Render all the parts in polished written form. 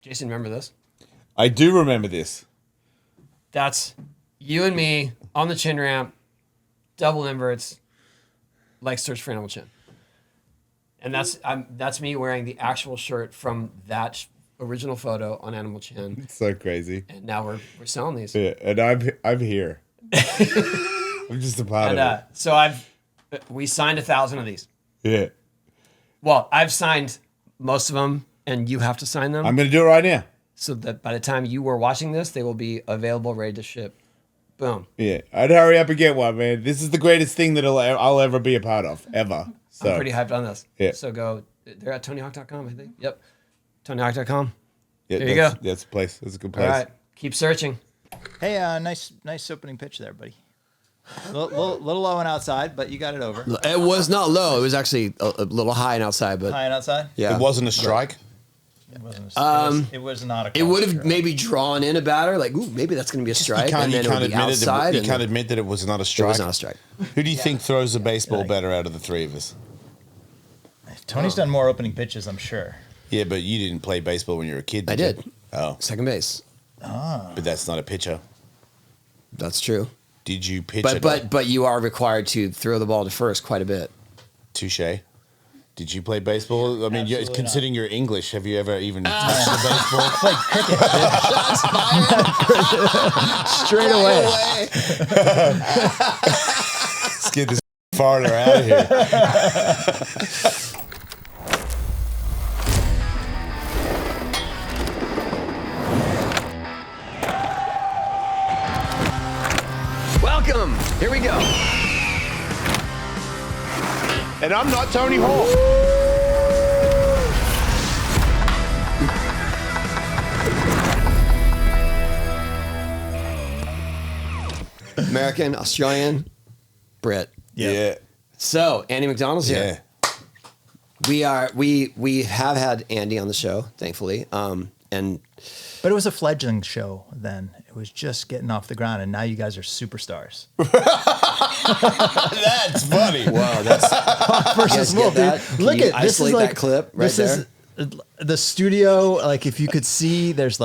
Jason, remember this? I do remember this. That's you and me on the chin ramp, double inverts, like search for Animal Chin. And that's me wearing the actual shirt from that original photo on Animal Chin. It's so crazy. And now we're selling these. Yeah, and I'm here. I'm just a part of it. So we signed 1,000 of these. Yeah. Well, I've signed most of them, and you have to sign them. I'm going to do it right now. So that by the time you were watching this, they will be available, ready to ship. Boom. Yeah, I'd hurry up and get one, man. This is the greatest thing that I'll ever be a part of, ever. So. I'm pretty hyped on this. Yeah. So they're at TonyHawk.com, I think. Yep. TonyHawk.com. Yeah, there you go. That's a place. That's a good place. All right. Keep searching. Hey, nice opening pitch there, buddy. Little low and outside, but you got it over. It was not low. It was actually a little high and outside, but High and outside? yeah. It wasn't a strike? It wasn't. It was not a. It would have strike. maybe drawn in a batter, like, ooh, maybe that's going to be a strike, and then it would be outside. You can't admit that it was not a strike. It was not a strike. Who do you think throws the baseball better out of the three of us? Tony's done more opening pitches, I'm sure. Yeah, but you didn't play baseball when you were a kid. I did. Oh. Second base. But that's not a pitcher. That's true. Did you pitch But you are required to throw the ball to first quite a bit. Touche. Did you play baseball? I mean, considering you're English, have you ever even touched a baseball? I played cricket. Straight away. Let's get this farther out of here. Welcome. Here we go. And I'm not Tony Hawk. American, Australian, Brit. Yeah. So Andy MacDonald's here. Yeah. We have had Andy on the show, thankfully. And But it was a fledgling show then. It was just getting off the ground, and now you guys are superstars. That's funny. wow, that's Versus get that? dude. Look at this is like that clip right this there. is the studio. Like if you could see, there's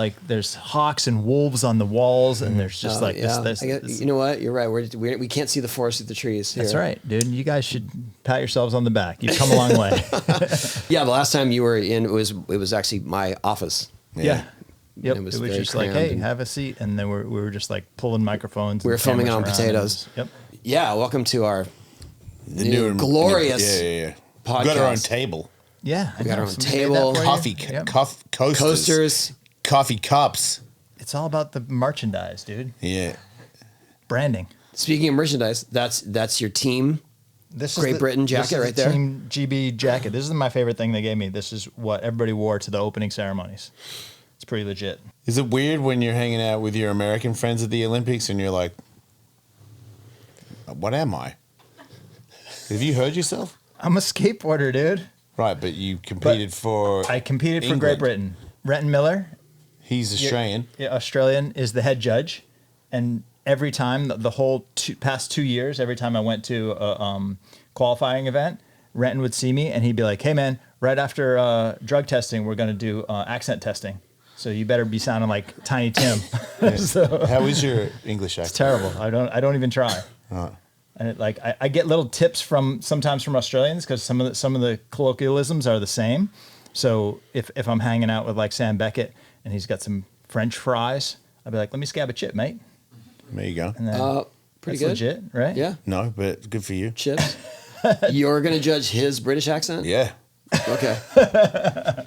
hawks and wolves on the walls, and there's just like this. You know what? You're right. We can't see the forest through the trees. Here. That's right, dude. You guys should pat yourselves on the back. You've come a long way. Yeah, the last time you were in, it was actually my office. Yeah. Yep. It was just very like, hey, crammed. have a seat, and then we were just like pulling microphones. We were filming on cameras potatoes. Yep. Yeah, welcome to our new glorious podcast. We got our own table. Yeah. We got our own Somebody made table, that for you. Coffee, Yep. coasters. coffee cups. It's all about the merchandise, dude. Yeah. Branding. Speaking of merchandise, that's your team. This Great is Britain jacket this is right the there. Team GB jacket. This is my favorite thing they gave me. This is what everybody wore to the opening ceremonies. It's pretty legit. Is it weird when you're hanging out with your American friends at the Olympics and you're like, what am I? Have you heard yourself? I'm a skateboarder, dude. Right, but you competed for I competed for England. Great Britain. Renton Miller, He's Australian. Australian, is the head judge. And every time, the whole past 2 years, every time I went to a qualifying event, Renton would see me and he'd be like, hey, man, right after drug testing, we're going to do accent testing. So you better be sounding like Tiny Tim. So, How is your English accent? it's terrible. I don't even try. And I get little tips sometimes from Australians because some of the colloquialisms are the same. So if I'm hanging out with like Sam Beckett and he's got some French fries, I'll be like, let me scab a chip, mate. There you go. And then Pretty that's good. legit, right? Yeah. No, but good for you. Chips. You're going to judge his British accent? Yeah. Okay.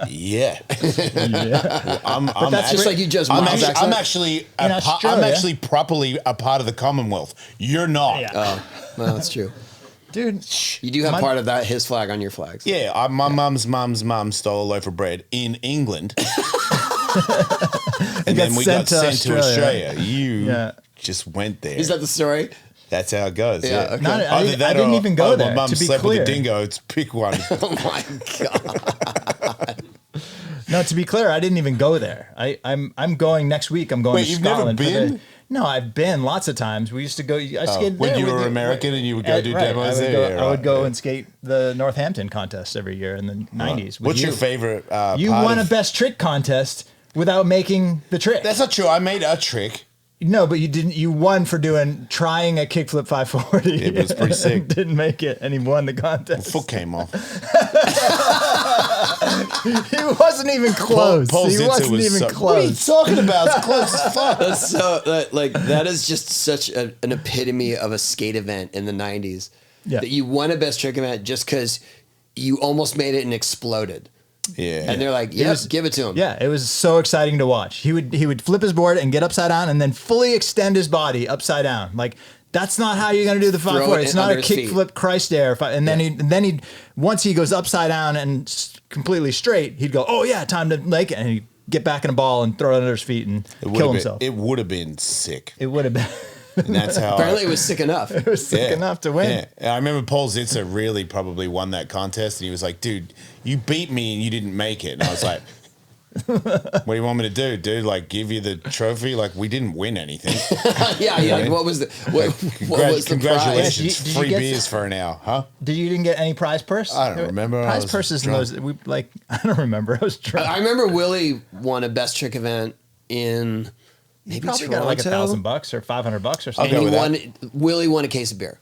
Yeah. Yeah. I'm That's just like you judge Miles' accent? I'm actually Australia- properly a part of the Commonwealth. You're not. Yeah. Oh, well, that's true. Dude. You do have part of that, his flag on your flags. Yeah, my mum's mum stole a loaf of bread in England. And then we got sent to Australia. You just went there. Is that the story? That's how it goes. Yeah, okay. I didn't even go there. My mum to be slept clear. with a dingo. It's pick one. Oh my God. No, to be clear, I didn't even go there. I'm going next week. I'm going Wait, to you've never Scotland. been? No, I've been lots of times. We used to go. I skated when there you with were American and you would go do demos there? I would go and skate the Northampton contest every year in the 90s. What's your favorite You part won a of- best trick contest without making the trick. That's not true. I made a trick. No, but you didn't. You won for trying a kickflip 540. It was pretty sick. Didn't make it, and he won the contest. Foot came off. He wasn't even close. Paul He Zitzer wasn't was even so- close. What are you talking about? It's close as fuck. That's so that is just such an epitome of a skate event in the 90s. Yeah. That you won a best trick event just because you almost made it and exploded. Yeah. And they're like, yes, give it to him. Yeah, it was so exciting to watch. He would flip his board and get upside down and then fully extend his body upside down. Like, that's not how you're going to do the 540. It's not a kickflip Christ air. And then he'd once he goes upside down and completely straight, he'd go, oh yeah, time to make it. And he'd get back in a ball and throw it under his feet and kill himself. It would have been sick. It would have been. And that's how. Apparently it was sick enough. It was sick enough to win. Yeah. I remember Paul Zitzer really probably won that contest, and he was like, dude, you beat me and you didn't make it. And I was like, what do you want me to do, dude? Like, give you the trophy? Like, we didn't win anything. yeah. Like, what was the what was the Congratulations. Did you Free get beers for an hour, huh? You didn't get any prize purse? I don't remember. I Prize was purses in drunk. those, I don't remember. I was drunk. I remember Willie won a best trick event in maybe Probably Toronto. got like $1,000 or $500 or something. go with And that. Willie won a case of beer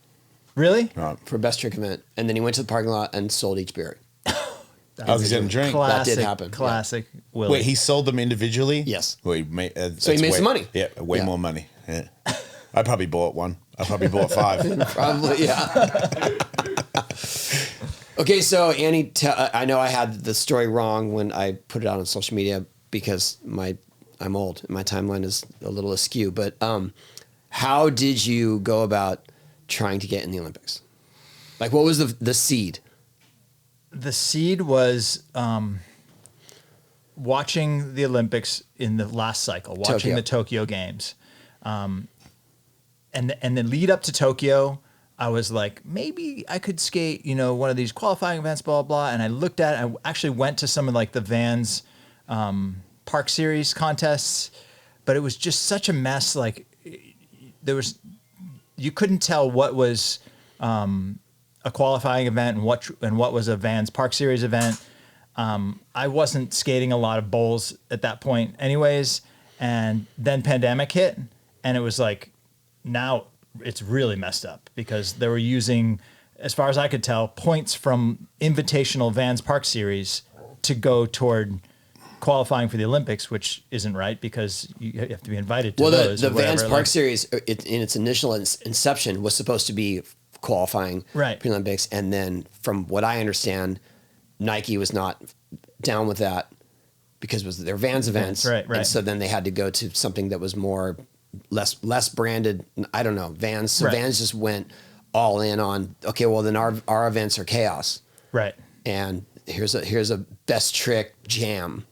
Really? Right. for best trick event, and then he went to the parking lot and sold each beer. I was going to drink. Classic, That did happen, yeah. Classic Willie. Wait, he sold them individually? Yes. Well, he made, So he made some money. Yeah, way Yeah. more money. Yeah. I probably bought one. I probably bought 5. Probably, yeah. Okay, so Annie, I know I had the story wrong when I put it out on social media because I'm old and my timeline is a little askew. But how did you go about trying to get in the Olympics? Like, what was the seed? The seed was watching the Olympics in the last cycle, watching Tokyo. the Tokyo Games. And the lead up to Tokyo, I was like, maybe I could skate, one of these qualifying events, blah, blah. And I looked at it. I actually went to some of like the Vans Park Series contests, but it was just such a mess. Like you couldn't tell what was a qualifying event and what was a Vans Park Series event. I wasn't skating a lot of bowls at that point anyways. And then pandemic hit, and it was like, now it's really messed up because they were using, as far as I could tell, points from invitational Vans Park Series to go toward qualifying for the Olympics, which isn't right because you have to be invited to those. The or whatever. Vans Park Series, in its initial inception, was supposed to be qualifying Right. for the Olympics, and then from what I understand, Nike was not down with that because it was their Vans events, Right. And so then they had to go to something that was more less branded. I don't know, Vans. So Right. Vans just went all in on, okay, well then our events are chaos, Right. and here's a best trick jam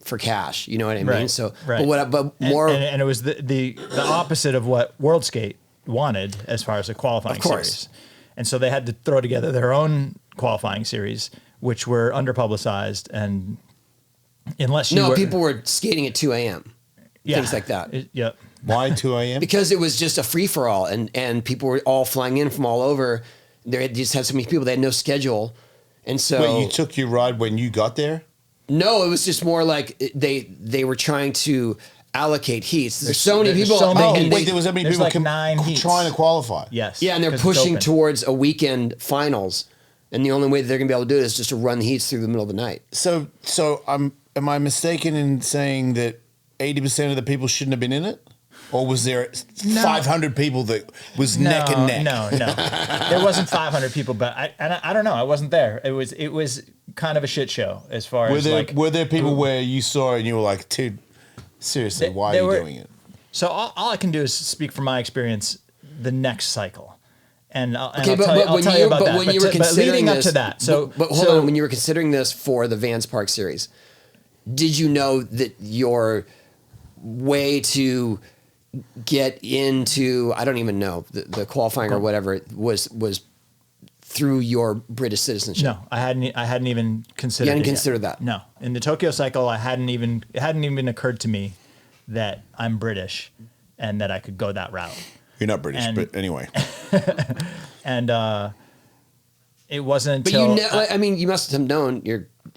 for cash. You know what I mean? Right. So, Right. but more. And it was the opposite of what World Skate wanted as far as a qualifying Of course. series. And so they had to throw together their own qualifying series, which were underpublicized. And unless you people were skating at 2 a.m. Things like that. Yep. Why 2 a.m.? Because it was just a free for all, and people were all flying in from all over. They just had so many people; they had no schedule, and so Wait, you took your ride when you got there? no, it was just more like they were trying to allocate heats. There's so many there's people. so many and heats. they- Wait, there was that many There's people like 9 heats. trying to qualify. Yes. yeah, and they're 'cause it's pushing open. towards a weekend finals, and the only way that they're going to be able to do it is just to run the heats through the middle of the night. So am I mistaken in saying that 80% of the people shouldn't have been in it? Or was there 500 people that was neck and neck? No. There wasn't 500 people, but I don't know. I wasn't there. It was kind of a shit show as far as Were there people where you saw it and you were like, dude, seriously, why are you doing it? So all I can do is speak from my experience the next cycle. And I'll Okay, tell you about that. when you were But considering leading this, up to that, but hold on, when you were considering this for the Vans Park Series, did you know that your way to get into, I don't even know, the qualifying or whatever was through your British citizenship? No, I hadn't even considered. You hadn't it yet. considered that? No, in the Tokyo cycle, it hadn't even occurred to me that I'm British and that I could go that route. You're not British, And- but anyway. And it wasn't But until you must have known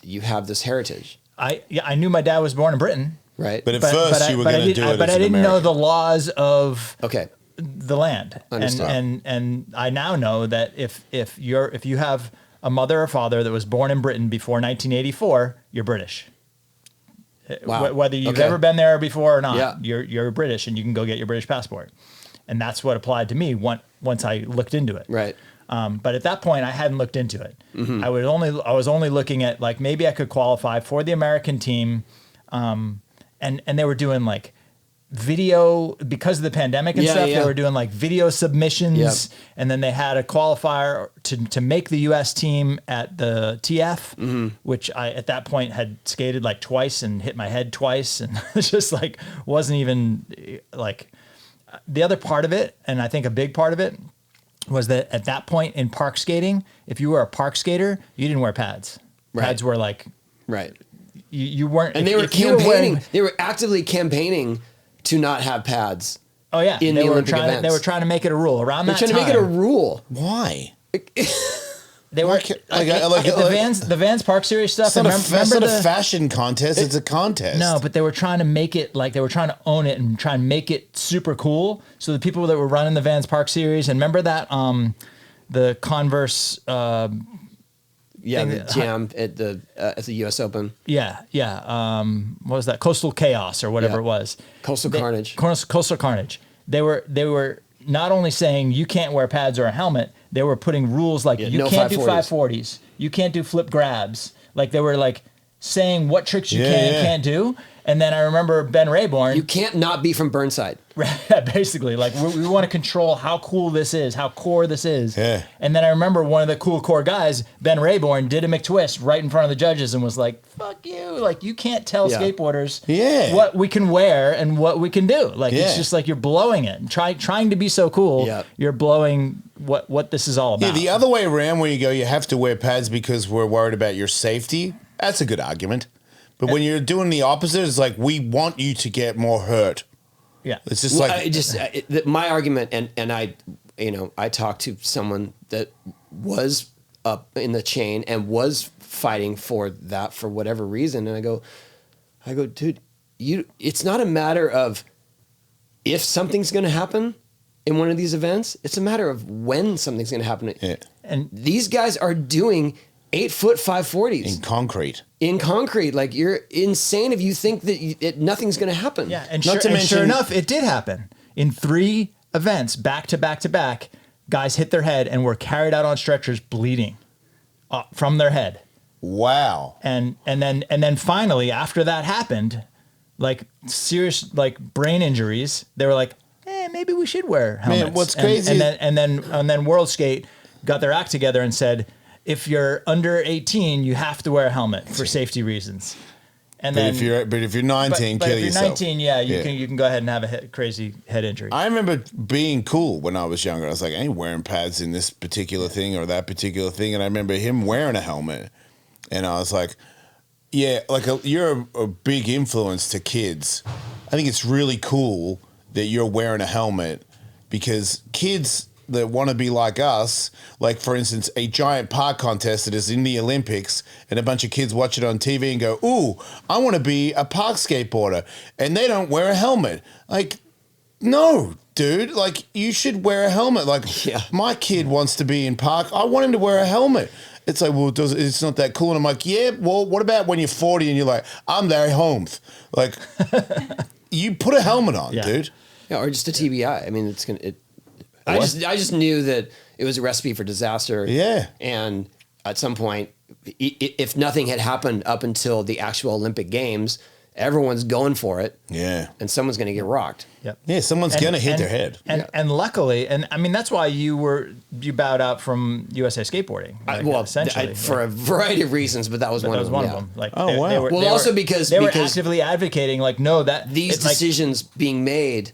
you have this heritage. I knew my dad was born in Britain, Right. But at first you were going to do it. But I didn't know the laws of Okay. the land. Understood. And I now know that if you have a mother or father that was born in Britain before 1984, you're British. Wow. Whether you've Okay. ever been there before or not, Yeah. you're British, and you can go get your British passport. And that's what applied to me once I looked into it. Right. But at that point, I hadn't looked into it. I was only looking at like maybe I could qualify for the American team, and they were doing like video because of the pandemic and Yeah, stuff. yeah. They were doing like video submissions, Yep. and then they had a qualifier to make the U.S. team at the TF, which I at that point had skated like twice and hit my head twice, and it's just like wasn't even like the other part of it. And I think a big part of it was that at that point in park skating, if you were a park skater, you didn't wear pads. Right. Pads were like Right. you weren't, And they were campaigning. They were actively campaigning to not have pads. Oh yeah, in they the were Olympic trying. events. They were trying to make it a rule around They're that trying time. to make it a rule. Why? They were the Vans Park Series stuff. It's not, remember a fashion contest. It's a contest. No, but they were trying to make it like they were trying to own it and try and make it super cool. So the people that were running the Vans Park Series, and remember that the Converse. Yeah, thing the that- jam at the U.S. Open. Yeah. What was that? Coastal Chaos or whatever Yeah. it was. Coastal Carnage. Coastal Carnage. They were not only saying you can't wear pads or a helmet, they were putting rules like you no can't do 540s. 540s, you can't do flip grabs. Like they were like saying what tricks you can and can't do. And then I remember Ben Rayborn. You can't not be from Burnside. Basically, like we want to control how cool this is, how core this is. Yeah. And then I remember one of the cool core guys, Ben Rayborn, did a McTwist right in front of the judges and was like, "Fuck you! Like you can't tell Yeah. skateboarders what we can wear and what we can do. Like it's Yeah. just like you're blowing it. And trying to be so cool, Yeah. you're blowing what this is all about." Yeah, the other way around where you go, you have to wear pads because we're worried about your safety. That's a good argument. But when you're doing the opposite, it's like we want you to get more hurt. Yeah. It's just Well, like my argument, and I talked to someone that was up in the chain and was fighting for that for whatever reason, and I go, dude, it's not a matter of if something's going to happen in one of these events. It's a matter of when something's going to happen. Yeah. And These guys are doing 8-foot 540s in concrete. in concrete. Like you're insane if you think that nothing's going to happen. yeah, and, Not to sure mention- enough, it did happen in 3 events back to back to back. Guys hit their head and were carried out on stretchers bleeding from their head. Wow. And then finally, after that happened, like serious like brain injuries, they were like, maybe we should wear helmets. what's crazy and then World Skate got their act together and said, if you're under 18, you have to wear a helmet for safety reasons. And But then if you're 19, but kill if you're yourself. 19, you can go ahead and have a crazy head injury. I remember being cool when I was younger. I was like, I ain't wearing pads in this particular thing or that particular thing. And I remember him wearing a helmet. And I was like, yeah, like you're a big influence to kids. I think it's really cool that you're wearing a helmet because kids that want to be like us, like for instance, a giant park contest that is in the Olympics and a bunch of kids watch it on TV and go, ooh, I want to be a park skateboarder. And they don't wear a helmet. Like, no, dude, like you should wear a helmet. Like my kid wants to be in park. I want him to wear a helmet. It's like, well, it's not that cool. And I'm like, yeah, well, what about when you're 40 and you're like, I'm Larry Holmes? Like, you put a helmet on, dude. Yeah, or just a TBI. I mean, I just knew that it was a recipe for disaster. Yeah. And at some point, if nothing had happened up until the actual Olympic Games, everyone's going for it. Yeah. And someone's going to get rocked. Yep. Yeah, someone's going to hit their head. And luckily, and I mean, that's why you bowed out from USA Skateboarding. Essentially. For a variety of reasons, but that was one of them. Like, Oh, wow. Well, also because they were actively advocating, like, no, that these decisions being made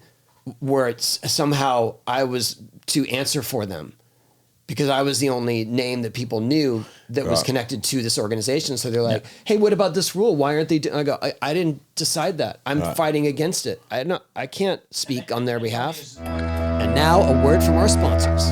where it's somehow I was to answer for them because I was the only name that people knew that was connected to this organization. So they're like, hey, what about this rule? Why aren't they doing? I go, I didn't decide that. I'm fighting against it. I can't speak on their behalf. And now a word from our sponsors.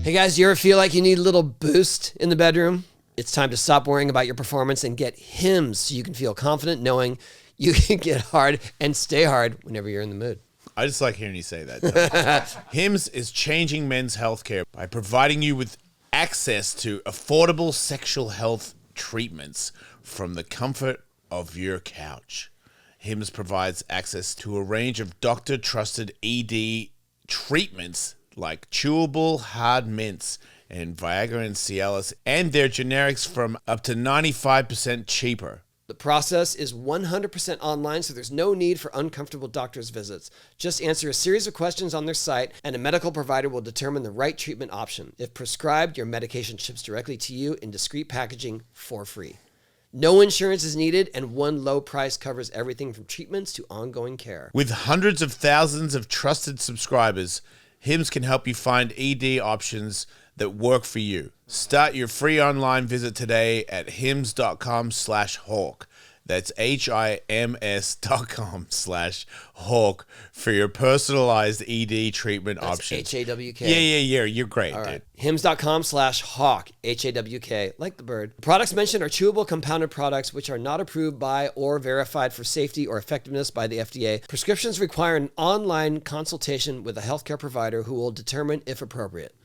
Hey guys, you ever feel like you need a little boost in the bedroom? It's time to stop worrying about your performance and get Hims so you can feel confident knowing you can get hard and stay hard whenever you're in the mood. I just like hearing you say that. Hims is changing men's healthcare by providing you with access to affordable sexual health treatments from the comfort of your couch. Hims provides access to a range of doctor-trusted ED treatments like chewable hard mints and Viagra and Cialis, and their generics from up to 95% cheaper. The process is 100% online, so there's no need for uncomfortable doctor's visits. Just answer a series of questions on their site, and a medical provider will determine the right treatment option. If prescribed, your medication ships directly to you in discreet packaging for free. No insurance is needed, and one low price covers everything from treatments to ongoing care. With hundreds of thousands of trusted subscribers, Hims can help you find ED options that work for you. Start your free online visit today at hims.com/hawk. That's HIMS.com/hawk for your personalized ED treatment options. HAWK. Yeah. You're great, All dude. right. Hims.com/hawk, HAWK, like the bird. The products mentioned are chewable compounded products which are not approved by or verified for safety or effectiveness by the FDA. Prescriptions require an online consultation with a healthcare provider who will determine if appropriate.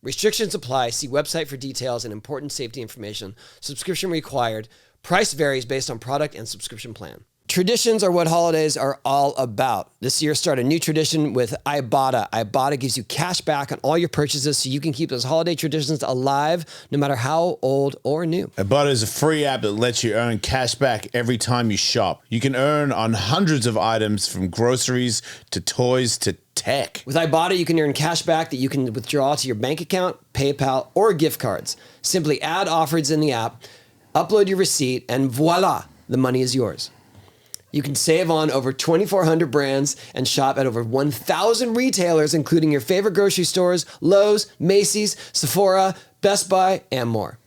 Restrictions apply. See website for details and important safety information. Subscription required. Price varies based on product and subscription plan. Traditions are what holidays are all about. This year, start a new tradition with Ibotta. Ibotta gives you cash back on all your purchases so you can keep those holiday traditions alive no matter how old or new. Ibotta is a free app that lets you earn cash back every time you shop. You can earn on hundreds of items from groceries to toys to tech. With Ibotta, you can earn cash back that you can withdraw to your bank account, PayPal, or gift cards. Simply add offers in the app, upload your receipt, and voila, the money is yours. You can save on over 2,400 brands and shop at over 1,000 retailers, including your favorite grocery stores, Lowe's, Macy's, Sephora, Best Buy, and more.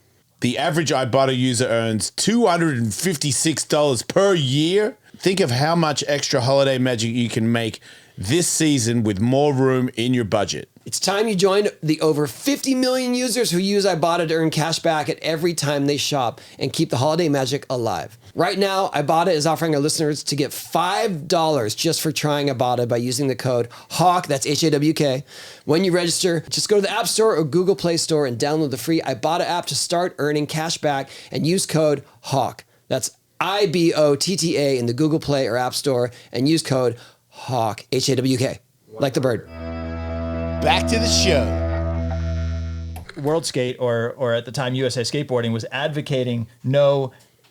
The average Ibotta user earns $256 per year. Think of how much extra holiday magic you can make this season with more room in your budget. It's time you joined the over 50 million users who use Ibotta to earn cash back at every time they shop and keep the holiday magic alive. Right now, Ibotta is offering our listeners to get $5 just for trying Ibotta by using the code HAWK, that's HAWK. When you register, just go to the App Store or Google Play Store and download the free Ibotta app to start earning cash back and use code HAWK. That's IBOTTA in the Google Play or App Store and use code HAWK, HAWK, like the bird. Back to the show. World Skate or at the time USA Skateboarding was advocating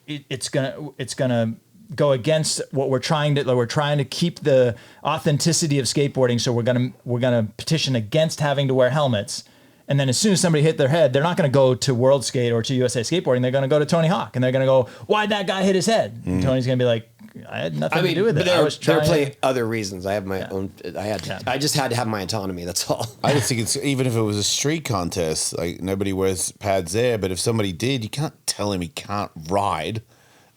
it's gonna go against what we're trying to keep the authenticity of skateboarding, so we're gonna petition against having to wear helmets. And then as soon as somebody hit their head, they're not going to go to World Skate or to USA Skateboarding. They're going to go to Tony Hawk and they're going to go, "Why'd that guy hit his head?" And Tony's going to be like, "I had nothing to do with it. There are plenty other reasons. I have my own. I just had to have my autonomy. That's all. I just think it's, even if it was a street contest, like nobody wears pads there, but if somebody did, you can't tell him he can't ride.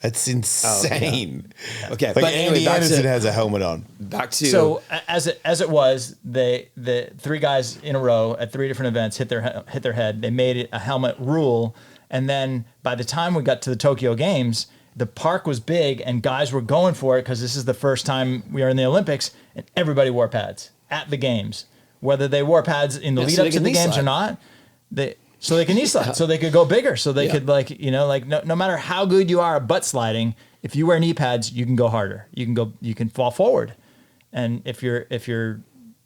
That's insane. Oh, yeah. Okay, like but Andy anyway, Anderson has a helmet on. Back to So as it was, the three guys in a row at three different events hit their head. They made it a helmet rule, and then by the time we got to the Tokyo Games, the park was big and guys were going for it because this is the first time we are in the Olympics, and everybody wore pads at the games. Whether they wore pads in the lead up to the games or not, so they can knee slide, so they could go bigger, so they could no matter how good you are at butt sliding, if you wear knee pads, you can go harder. You can fall forward. And if you're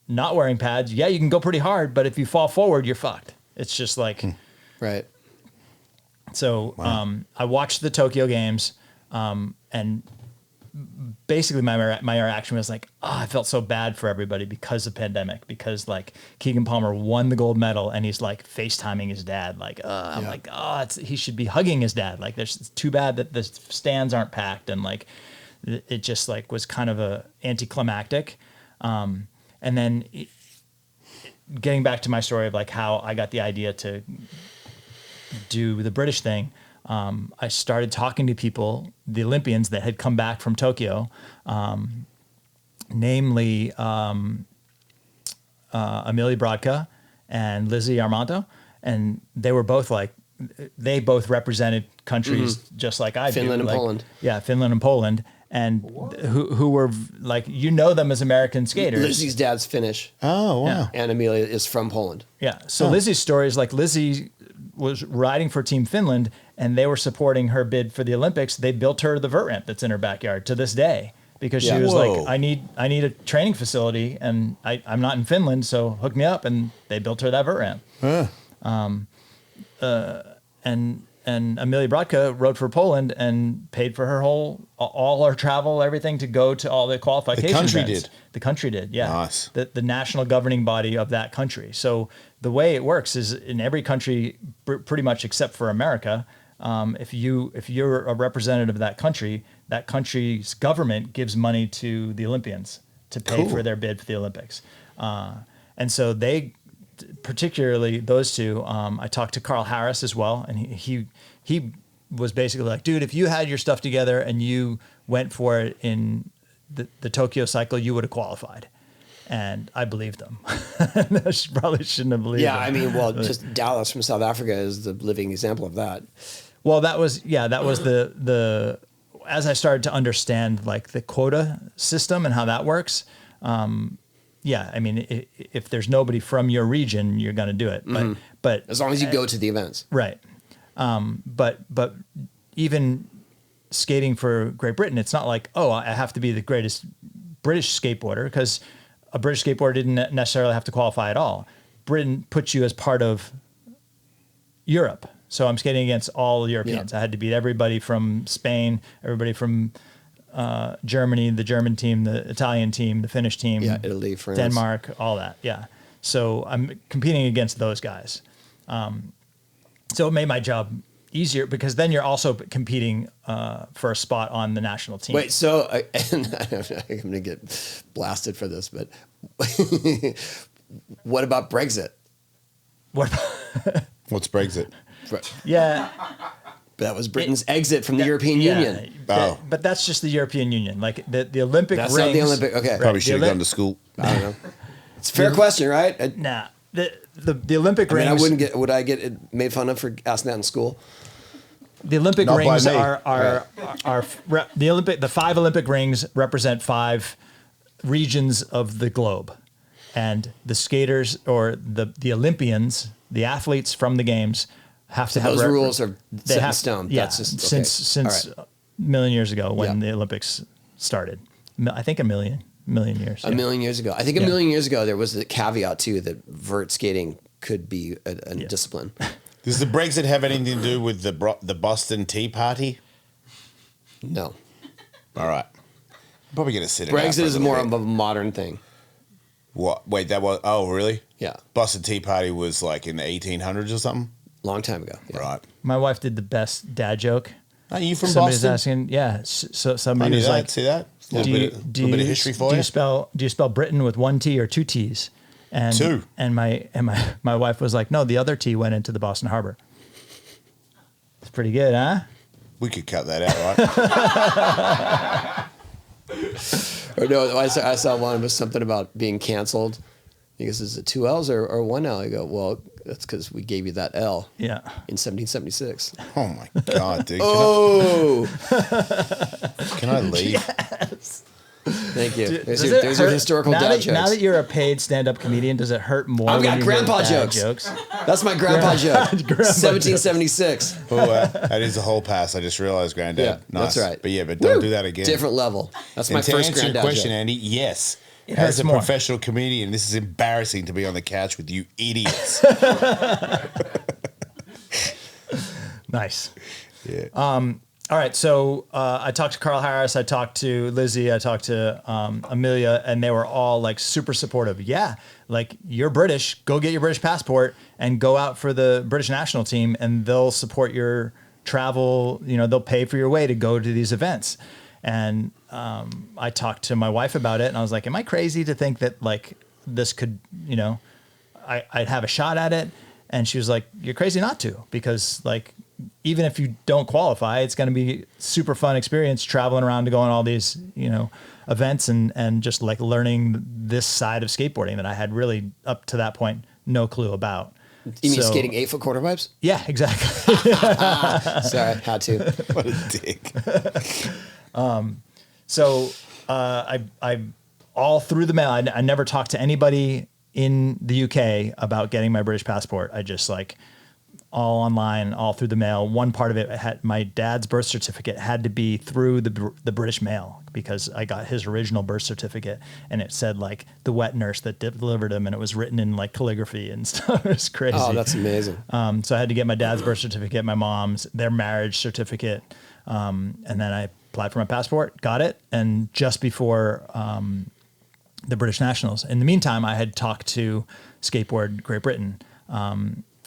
not wearing pads, you can go pretty hard, but if you fall forward, you're fucked. It's just like right. So I watched the Tokyo Games, and basically my reaction was like, I felt so bad for everybody because of pandemic, because like Keegan Palmer won the gold medal and he's like FaceTiming his dad. Like, I'm like, he should be hugging his dad. Like, it's too bad that the stands aren't packed. And like, it just like was kind of a anticlimactic. And then getting back to my story of like how I got the idea to do the British thing. I started talking to people, the Olympians that had come back from Tokyo, namely Amelia Brodka and Lizzie Armanto, and they were both like, they both represented countries just like I Finland do. and Poland. Yeah, Finland and Poland. and who were like, you know them as American skaters. Lizzie's dad's Finnish. Oh, wow. And Amelia is from Poland. Yeah. So Lizzie's story is like Lizzie was riding for Team Finland, and they were supporting her bid for the Olympics. They built her the vert ramp that's in her backyard to this day because she was Whoa. like, I need a training facility, and I'm not in Finland, so hook me up. And they built her that vert ramp. And Amelia Brodka rode for Poland and paid for her all her travel, everything to go to all the qualification events. The country did, yeah. Nice. The national governing body of that country. So the way it works is in every country, pretty much except for America, if you're a representative of that country's government gives money to the Olympians to pay for their bid for the Olympics. And so they, particularly those two, I talked to Carl Harris as well, and he was basically like, dude, if you had your stuff together and you went for it in the Tokyo cycle, you would have qualified. And I believed them. I probably shouldn't have believed them. I mean, just Dallas from South Africa is the living example of that. Well, that was the as I started to understand like the quota system and how that works. Yeah, I mean, if there's nobody from your region, you're going to do it. But as long as you go to the events, right? But even skating for Great Britain, it's not like, oh, I have to be the greatest British skateboarder, because a British skateboarder didn't necessarily have to qualify at all. Britain puts you as part of Europe. So I'm skating against all Europeans. I had to beat everybody from Spain, everybody from Germany, the German team, the Italian team, the Finnish team, Italy, France, Denmark, all that. Yeah. So I'm competing against those guys. So it made my job easier, because then you're also competing for a spot on the national team. Wait, so and I'm going to get blasted for this, but what about Brexit? What's Brexit? Yeah. That was Britain's exit from the European Union. But that's just the European Union. Like the Olympic That's rings. not the Olympic. Okay. Probably should have gone to school. I don't know. It's a fair question, right? Nah. The Olympic I mean, rings. would I get made fun of for asking that in school? The Olympic Not by rings me. the 5 Olympic rings represent 5 regions of the globe, and the skaters, or the Olympians, the athletes from the games, have to have those rules are set in stone. Yeah, That's just, okay. since a million years ago when the Olympics started. I think a million years. A million years ago. I think a million years ago there was a caveat too that vert skating could be a discipline. Does the Brexit have anything to do with the Boston Tea Party? No. All right. I'm probably going to sit it out Brexit for a is little more bit. of a modern thing. What? Wait, that was... Oh, really? Yeah. Boston Tea Party was like in the 1800s or something? Long time ago. Yeah. Right. My wife did the best dad joke. Are you from Somebody's Boston? asking, so I somebody knew was that. like, See that? A little bit of history for do you. you spell Britain with 1 T or 2 T's? And 2. And my wife was like, no, the other T went into the Boston Harbor. It's pretty good, huh? We could cut that out, right? Or no, I saw one was something about being canceled. Because is it 2 L's or 1 L? I go, well, that's because we gave you that L. Yeah. In 1776. Oh my God, dude. Can I leave? Yes. Thank you. Does There's it your hurt- historical now dad that, jokes. Now that you're a paid stand-up comedian, does it hurt more? I've when got you hear grandpa dad jokes. That's my grandpa joke. 1776. Oh, that is a whole pass. I just realized, Granddad. Yeah, nice. that's right. But yeah, but don't do that again. Different level. That's my And to first answer your granddad question, joke. Andy, yes. It As hurts a more. professional comedian, this is embarrassing to be on the couch with you idiots. Nice. Yeah. All right, so I talked to Carl Harris, I talked to Lizzie, I talked to Amelia, and they were all like super supportive. Yeah, like you're British, go get your British passport and go out for the British national team, and they'll support your travel. You know, they'll pay for your way to go to these events. And I talked to my wife about it, and I was like, "Am I crazy to think that like this could, you know, I'd have a shot at it?" And she was like, "You're crazy not to, because like." Even if you don't qualify, it's going to be super fun experience traveling around to go on all these, you know, events and just like learning this side of skateboarding that I had really up to that point no clue about. You mean skating 8-foot quarter pipes? Yeah, exactly. Sorry, had to. What a dick. So I all through the mail. I never talked to anybody in the UK about getting my British passport. I just like all online, all through the mail. One part of it had my dad's birth certificate had to be through the British mail because I got his original birth certificate and it said like the wet nurse that delivered him and it was written in like calligraphy and stuff. It was crazy. Oh, that's amazing. So I had to get my dad's birth certificate, my mom's, their marriage certificate. And then I applied for my passport, got it. And just before the British Nationals, in the meantime, I had talked to Skateboard Great Britain.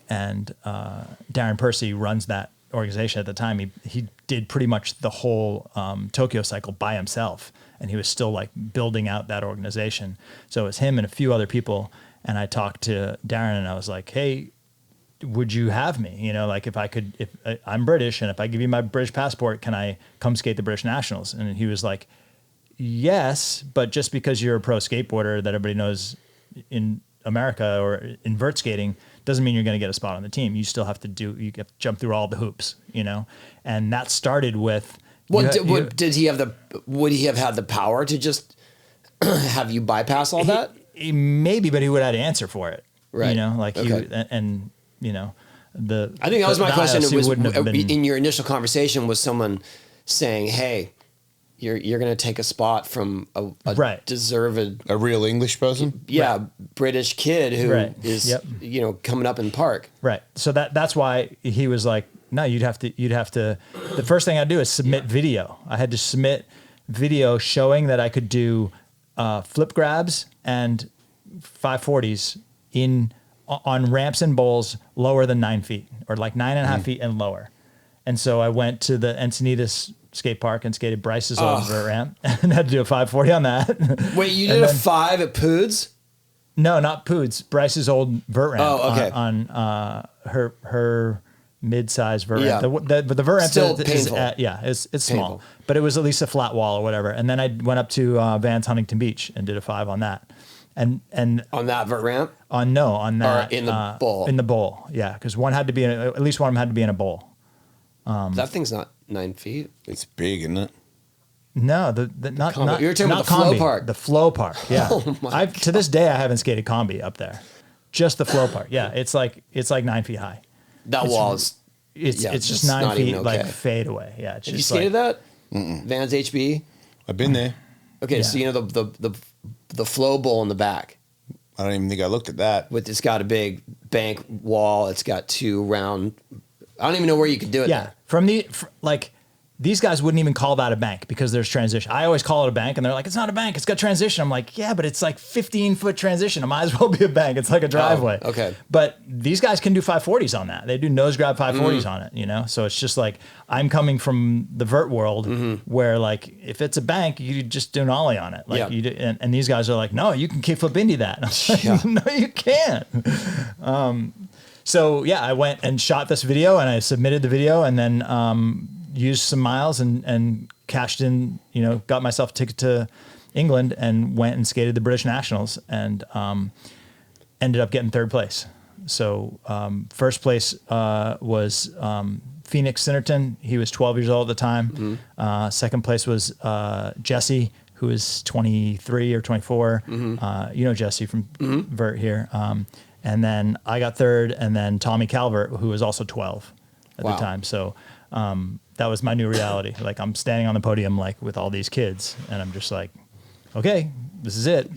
And Darren Percy runs that organization at the time. He did pretty much the whole Tokyo cycle by himself. And he was still like building out that organization. So it was him and a few other people. And I talked to Darren and I was like, hey, would you have me? You know, like if I'm British and if I give you my British passport, can I come skate the British Nationals? And he was like, yes, but just because you're a pro skateboarder that everybody knows in America or in vert skating doesn't mean you're going to get a spot on the team. You still have to have to jump through all the hoops, you know? And that started with, would he have had the power to just have you bypass all that? Maybe, but he would have to answer for it. Right. You know, like Okay. and you know, I think that was my question. It was wouldn't have been, in your initial conversation was someone saying, hey, you're going to take a spot from a Right. deserved, A real English person? British kid who is, coming up in park. right. So that's why he was like, no, you'd have to, the first thing I'd do is submit video. I had to submit video showing that I could do flip grabs and 540s on ramps and bowls lower than 9 feet or like 9.5 feet and lower. And so I went to the Encinitas skate park and skated Bryce's old vert ramp and had to do a 540 on that. Wait, you did a 5 at Poods? No, not Poods. Bryce's old vert ramp. Oh, okay. On her mid-sized vert Yeah. ramp. But the vert ramp Still is painful. it's small, Painful. but it was at least a flat wall or whatever. And then I went up to Vans Huntington Beach and did a 5 on that. And On that vert ramp? on that Or in the bowl? in the bowl, yeah, because one had to be at least one of them had to be in a bowl. That thing's not 9 feet. It's big, isn't it? No, not You're talking about not the flow combi, park. The flow park, yeah. Oh my To this day I haven't skated combi up there. Just the flow park, yeah. It's like 9 feet high. That wall is. It's Yeah, just it's 9 not feet even like okay. fade away. Yeah, it's Have you just skated like, that? Vans HB? I've been there. Okay, so you know the flow bowl in the back. I don't even think I looked at that. It's got a big bank wall. It's got 2 round. I don't even know where you could do it. yeah. Like these guys wouldn't even call that a bank because there's transition. I always call it a bank and they're like, it's not a bank, it's got transition. I'm like, yeah, but it's like 15-foot transition. It might as well be a bank. It's like a driveway. Oh, okay. But these guys can do 540s on that. They do nose grab 540s on it, you know? So it's just like, I'm coming from the vert world where like, if it's a bank, you just do an ollie on it. Like Yeah. you do, and these guys are like, no, you can kickflip into that. And I'm like, no, you can't. So yeah, I went and shot this video and I submitted the video and then used some miles and cashed in, you know, got myself a ticket to England and went and skated the British Nationals and ended up getting 3rd place. So first place was Phoenix Sinnerton. He was 12 years old at the time. Second place was Jesse, who is 23 or 24. You know Jesse from Vert here. And then I got 3rd, and then Tommy Calvert, who was also 12 at the time. So that was my new reality. Like I'm standing on the podium like with all these kids, and I'm just like, okay, this is it.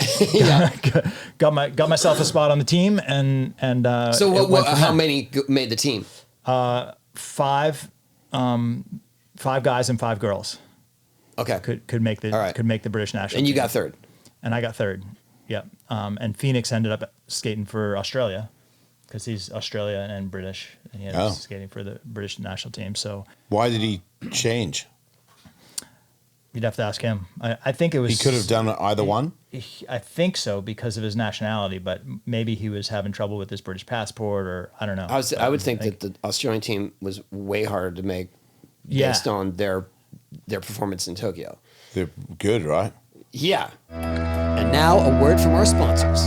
got myself a spot on the team, and So how many made the team? 5 guys and 5 girls Okay. could make the All right. could make the British national. And you team. got 3rd. And I got 3rd. Yep. And Phoenix ended up skating for Australia because he's Australia and British. And he ended up skating for the British national team. So Why did he change? you'd have to ask him. I think it was. He could have done either one. I think so because of his nationality, but maybe he was having trouble with his British passport, or I don't know. I would think that the Australian team was way harder to make based on their performance in Tokyo. They're good, right? Yeah. And now a word from our sponsors.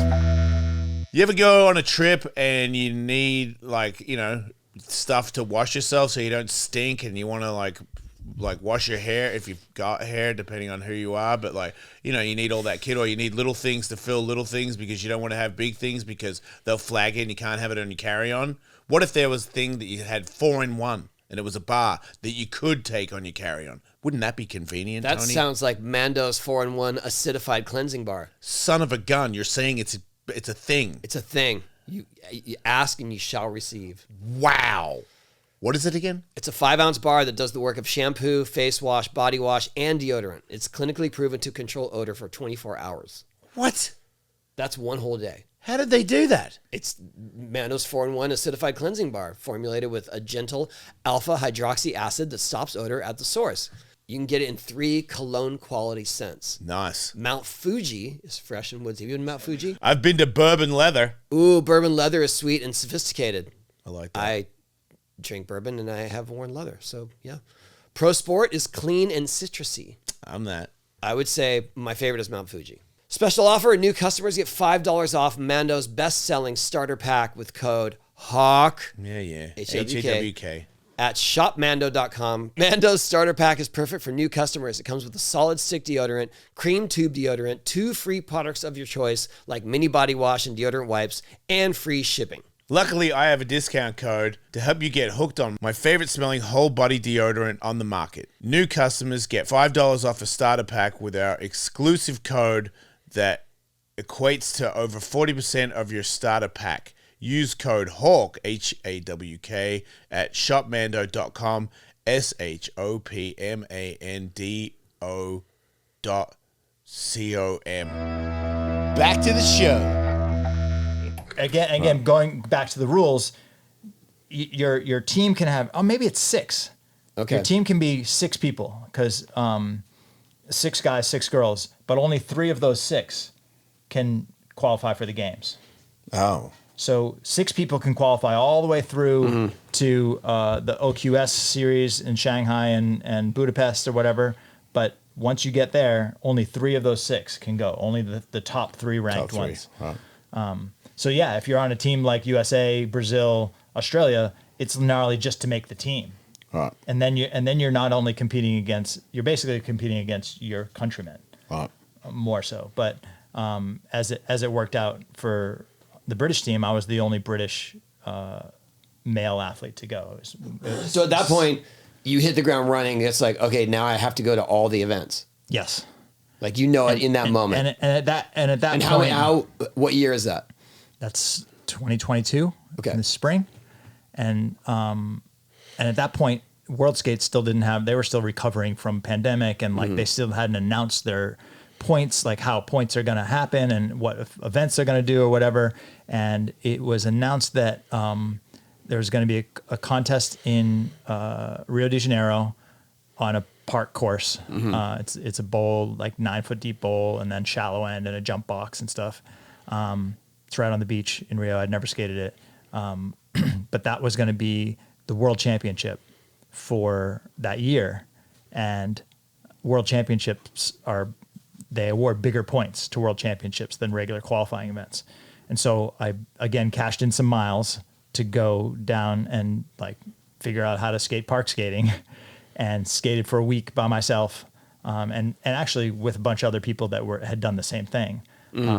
You ever go on a trip and you need, like, you know, stuff to wash yourself so you don't stink, and you want to, like, like wash your hair if you've got hair, depending on who you are. But like, you know, you need all that kit, or you need little things to fill little things because you don't want to have big things because they'll flag it and you can't have it on your carry-on. What if there was a thing that you had 4-in-1 and it was a bar that you could take on your carry-on? Wouldn't that be convenient, That Tony? sounds like Mando's 4-in-1 acidified cleansing bar. Son of a gun, you're saying it's a thing. It's a thing. You ask and you shall receive. Wow. What is it again? It's a 5-ounce bar that does the work of shampoo, face wash, body wash, and deodorant. It's clinically proven to control odor for 24 hours. What? That's one whole day. How did they do that? It's Mando's 4-in-1 acidified cleansing bar, formulated with a gentle alpha hydroxy acid that stops odor at the source. You can get it in 3 cologne quality scents. Nice. Mount Fuji is fresh and woodsy. Have you been to Mount Fuji? I've been to Bourbon Leather. Ooh, bourbon leather is sweet and sophisticated. I like that. I drink bourbon and I have worn leather. So, yeah. Pro Sport is clean and citrusy. I'm that. I would say my favorite is Mount Fuji. Special offer, new customers get $5 off Mando's best-selling starter pack with code HAWK. Yeah. H-A-W-K. H-A-W-K. At shopmando.com. Mando's starter pack is perfect for new customers. It comes with a solid stick deodorant, cream tube deodorant, 2 free products of your choice like mini body wash and deodorant wipes, and free shipping. Luckily, I have a discount code to help you get hooked on my favorite smelling whole body deodorant on the market. New customers get $5 off a starter pack with our exclusive code that equates to over 40% of your starter pack. Use code HAWK, H-A-W-K, at shopmando.com, shopmando.com. Back to the show. Again, going back to the rules, your team can have, maybe it's 6. Okay. Your team can be 6 people because 6 guys, 6 girls, but only 3 of those 6 can qualify for the games. Oh. So 6 people can qualify all the way through to the OQS series in Shanghai and Budapest or whatever. But once you get there, only 3 of those 6 can go. Only the top 3 ranked ones. Right. So yeah, if you're on a team like USA, Brazil, Australia, it's gnarly just to make the team. Right. And then you're not only competing against, you're basically competing against your countrymen. Right. More so. But as it worked out for the British team, I was the only British male athlete to go. So at that point, you hit the ground running. It's like, okay, now I have to go to all the events. Yes. Like, you know it in that moment. And at that And point, what year is that? that's 2022 Okay. in the spring. And at that point, World Skate still didn't have, they were still recovering from pandemic, and like they still hadn't announced their points, like how points are going to happen and what events they're going to do or whatever. And it was announced that there's going to be a contest in Rio de Janeiro on a park course. It's a bowl, like 9-foot deep bowl, and then shallow end and a jump box and stuff. It's right on the beach in Rio. I'd never skated it. But that was going to be the world championship for that year. And world championships they award bigger points to world championships than regular qualifying events. And so I, again, cashed in some miles to go down and like figure out how to skate park skating and skated for a week by myself. And actually with a bunch of other people that had done the same thing.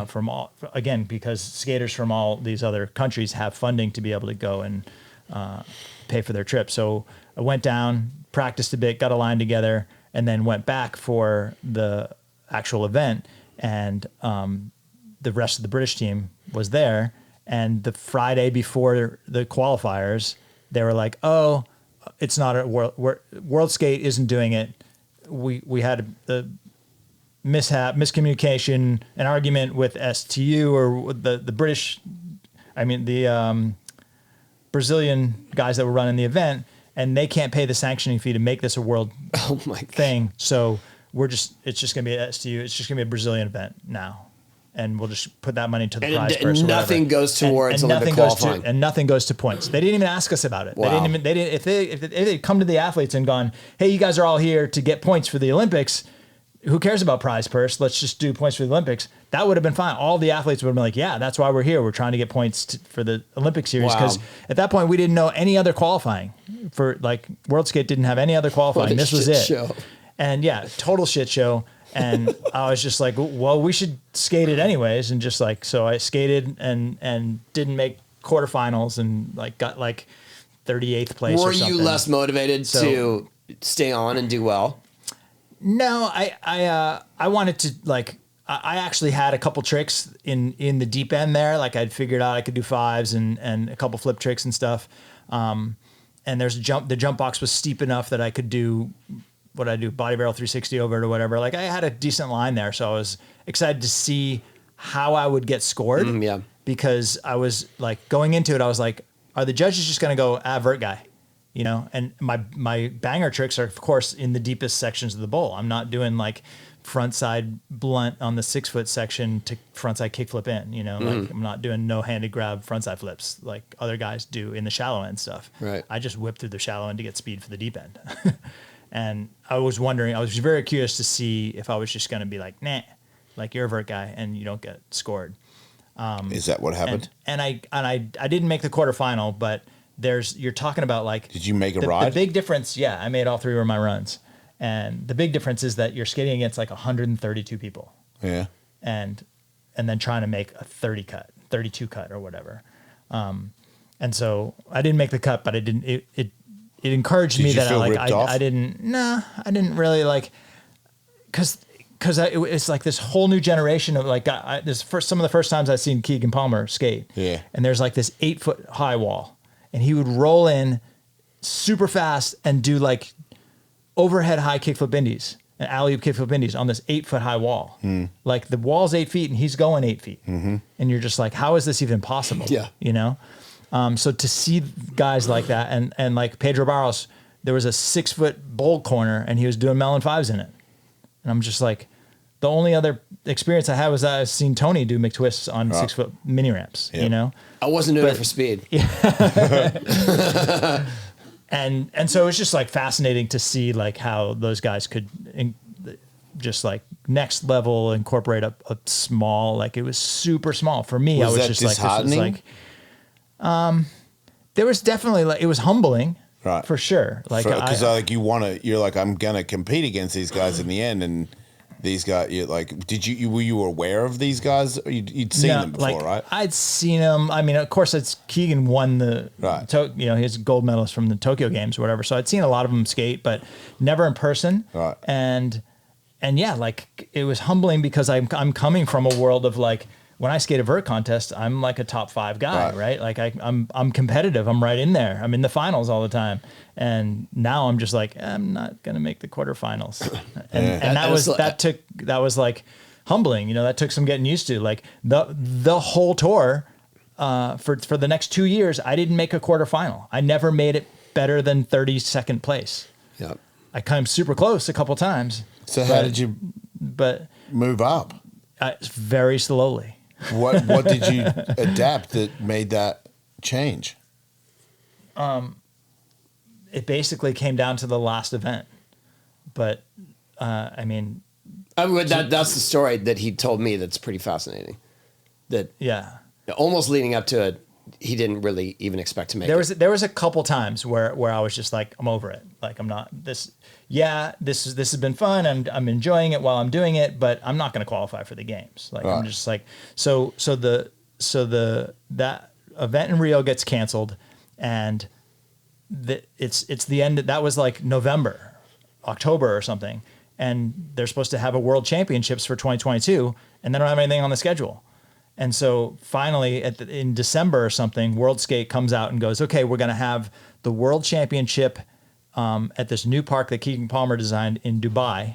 From all, again, because skaters from all these other countries have funding to be able to go and pay for their trip. So I went down, practiced a bit, got a line together, and then went back for the actual event. And the rest of the British team was there. And the Friday before the qualifiers, they were like, "Oh, it's not a World Skate isn't doing it. We had the miscommunication, an argument with STU or the British, the Brazilian guys that were running the event, and they can't pay the sanctioning fee to make this a world thing. So it's just going to be at STU. It's just going to be a Brazilian event now. And we'll just put that money to the prize purse. And nothing goes towards Olympic qualifying. And nothing goes to points. They didn't even ask us about it. Wow. They didn't. If they'd come to the athletes and gone, "Hey, you guys are all here to get points for the Olympics," who cares about prize purse? Let's just do points for the Olympics. That would have been fine. All the athletes would have been like, yeah, that's why we're here. We're trying to get points for the Olympic series. Because at that point we didn't know any other qualifying for like World Skate didn't have any other qualifying. This was it. Show. And yeah, total shit show. And I was just like, well, we should skate it anyways. And just like, so I skated and didn't make quarterfinals and like got like 38th place Were or something. you less motivated to stay on and do well? No, I wanted to like, I actually had a couple tricks in the deep end there. Like I'd figured out I could do fives and a couple flip tricks and stuff. And there's the jump box was steep enough that I could do what I do, body barrel 360 over it or whatever. Like I had a decent line there. So I was excited to see how I would get scored. Yeah. Because I was like going into it, I was like, are the judges just going to go, vert guy? You know, and my banger tricks are of course in the deepest sections of the bowl. I'm not doing like front side blunt on the 6 foot section to front side kickflip in, you know, like I'm not doing no handed grab front side flips like other guys do in the shallow end stuff. Right. I just whip through the shallow end to get speed for the deep end. And I was very curious to see if I was just going to be like, nah, like you're a vert guy and you don't get scored. Is that what happened? And I didn't make the quarterfinal, but you're talking about like, Did you make a the ride? big difference. Yeah, I made all 3 of my runs. And the big difference is that you're skating against like 132 people. Yeah. And then trying to make a 32 cut or whatever. And so I didn't make the cut, but it encouraged Did me you that feel I ripped off? I didn't really like, cause it's like this whole new generation of like, some of the first times I've seen Keegan Palmer skate. Yeah. And there's like this 8 foot high wall and he would roll in super fast and do like overhead high kickflip indies and alley-oop kickflip indies on this 8 foot high wall. Like the wall's 8 feet and he's going 8 feet. And you're just like, how is this even possible? Yeah. You know? So to see guys like that and like Pedro Barros, there was a 6 foot bowl corner and he was doing melon fives in it. And I'm just like, the only other experience I had was that I've seen Tony do McTwists on 6 foot mini ramps, you know? I wasn't doing it for speed. And so it was just like fascinating to see like how those guys could just like next level incorporate a small, like it was super small for me. Was I was that just like, disheartening? this was like, there was definitely like, it was humbling, Right. for sure. Like, Because like you're like, I'm going to compete against these guys in the end. And these guys, you're like, were you aware of these guys? You'd seen them before, like, right? I'd seen them. I mean, of course, it's Keegan won the, Right. He's a gold medalist from the Tokyo Games or whatever. So I'd seen a lot of them skate, but never in person. Right. And yeah, like it was humbling because I'm coming from a world of like, when I skate a vert contest, I'm like a top 5 guy, right? Like I'm competitive. I'm right in there. I'm in the finals all the time. And now I'm just like, I'm not going to make the quarterfinals. And that was like humbling, you know, that took some getting used to. Like the whole tour, for the next 2 years, I didn't make a quarterfinal. I never made it better than 32nd place. Yeah. I came super close a couple times. So how did you move up? Very slowly. What did you adapt that made that change? It basically came down to the last event. But, I mean, that's the story that he told me that's pretty fascinating. That yeah. almost leading up to it, he didn't really even expect to make it. There was a couple times where I was just like, I'm over it. Like I'm not this has been fun and I'm enjoying it while I'm doing it, but I'm not going to qualify for the games. Like I'm just like, so that event in Rio gets canceled and it's the end. That was like November, October or something. And they're supposed to have a world championships for 2022 and they don't have anything on the schedule. And so finally in December or something, World Skate comes out and goes, okay, we're going to have the world championship at this new park that Keegan Palmer designed in Dubai.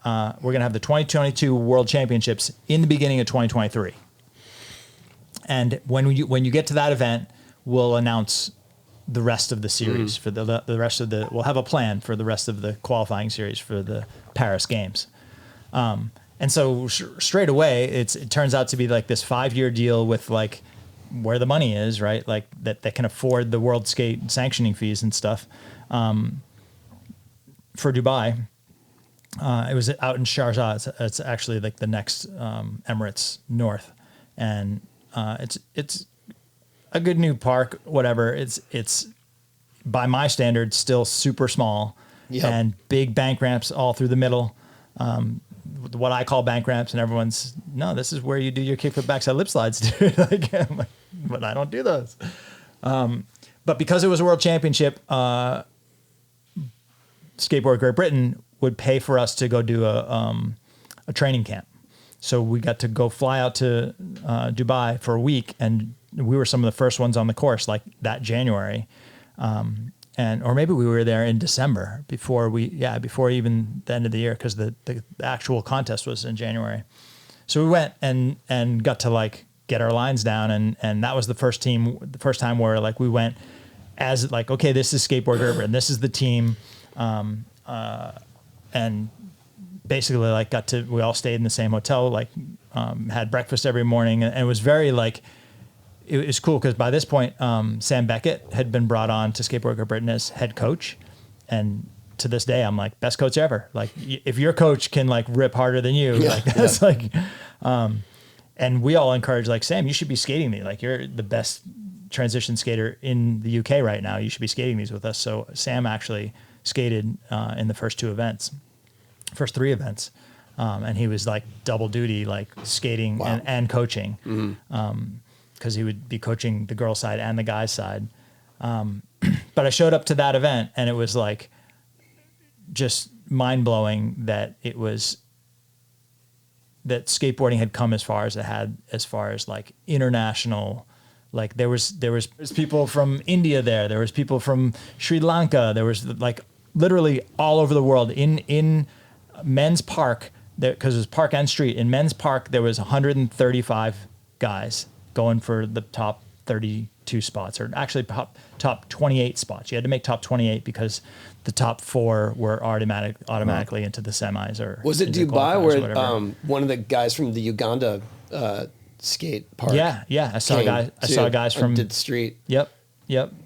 We're going to have the 2022 World Championships in the beginning of 2023. And when you get to that event, we'll announce the rest of the series for the rest of we'll have a plan for the rest of the qualifying series for the Paris Games. And so straight away, it turns out to be like this 5-year deal with like where the money is, right? Like that can afford the World Skate sanctioning fees and stuff for Dubai. It was out in Sharjah. It's actually like the next Emirates north, and it's a good new park. Whatever. It's by my standards still super small, and big bank ramps all through the middle. What I call bank ramps, and everyone's no. This is where you do your kickflip backside lip slides, dude. I'm like, but I don't do those. But because it was a world championship, Skateboard Great Britain would pay for us to go do a training camp. So we got to go fly out to Dubai for a week, and we were some of the first ones on the course, like that January, or maybe we were there in December before even the end of the year, because the actual contest was in January. So we went and got to like get our lines down, and that was the first time where like we went as like, okay, this is Skateboard Great Britain, this is the team. And basically like we all stayed in the same hotel, like, had breakfast every morning, and it was very like, it was cool. Cause by this point, Sam Beckett had been brought on to Skateboard Great Britain as head coach. And to this day, I'm like, best coach ever. Like if your coach can like rip harder than you, like that's like, and we all encourage like, Sam, you should be skating me. Like you're the best transition skater in the UK right now. You should be skating these with us. So Sam actually skated in the first first three events, and he was like double duty, like skating and coaching, because he would be coaching the girl side and the guys side. But I showed up to that event, and it was like just mind blowing that that skateboarding had come as far as it had, as far as like international. Like there was people from India there was people from Sri Lanka, there was like literally all over the world. In men's park, because it was park and street, in men's park there was 135 guys going for the top 32 spots, or actually top 28 spots. You had to make top 28 because the top 4 were automatically into the semis. Or was it Dubai where one of the guys from the Uganda skate park? Yeah. I saw guys from did street. Yep.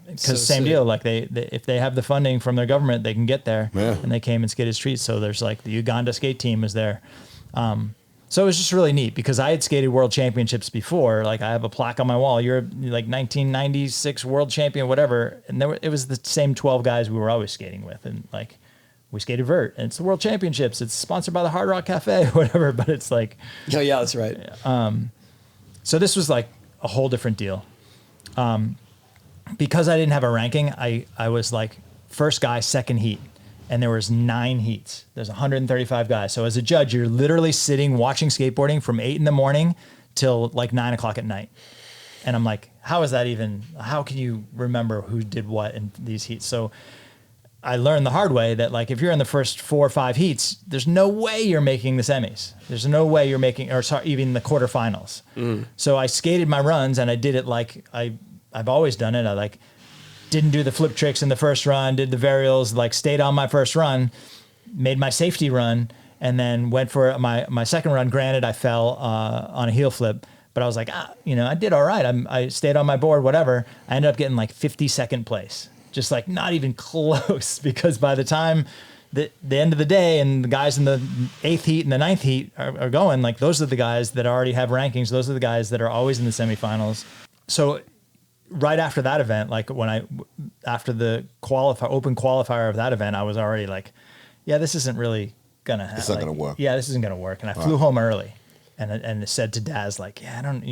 Because same deal. Like they if they have the funding from their government, they can get there. Yeah. And they came and skated streets. So there's like the Uganda skate team was there. So it was just really neat because I had skated world championships before. Like I have a plaque on my wall. You're like 1996 world champion, whatever. And it was the same 12 guys we were always skating with. And like we skated Vert, and it's the world championships. It's sponsored by the Hard Rock Cafe, whatever. But it's like, oh yeah, that's right. So this was like a whole different deal. Because I didn't have a ranking, I was like first guy, second heat. And there was 9 heats. There's 135 guys. So as a judge, you're literally sitting watching skateboarding from 8 a.m. till like 9 p.m. at night. And I'm like, how can you remember who did what in these heats? So I learned the hard way that like, if you're in the first 4 or 5 heats, there's no way you're making the semis. There's no way you're making, even the quarterfinals. So I skated my runs, and I did it like I've always done it. I like didn't do the flip tricks in the first run, did the varials, like stayed on my first run, made my safety run, and then went for my second run. Granted, I fell on a heel flip, but I was like, I did all right. I stayed on my board, whatever. I ended up getting like 52nd place, just like not even close, because by the time the end of the day and the guys in the 8th heat and the 9th heat are going, like those are the guys that already have rankings. Those are the guys that are always in the semifinals. So right after that event, like after the open qualifier of that event, I was already like, yeah, this isn't really gonna happen. It's not gonna work. Yeah, this isn't gonna work. And I flew home early, and said to Daz, like, yeah, I don't,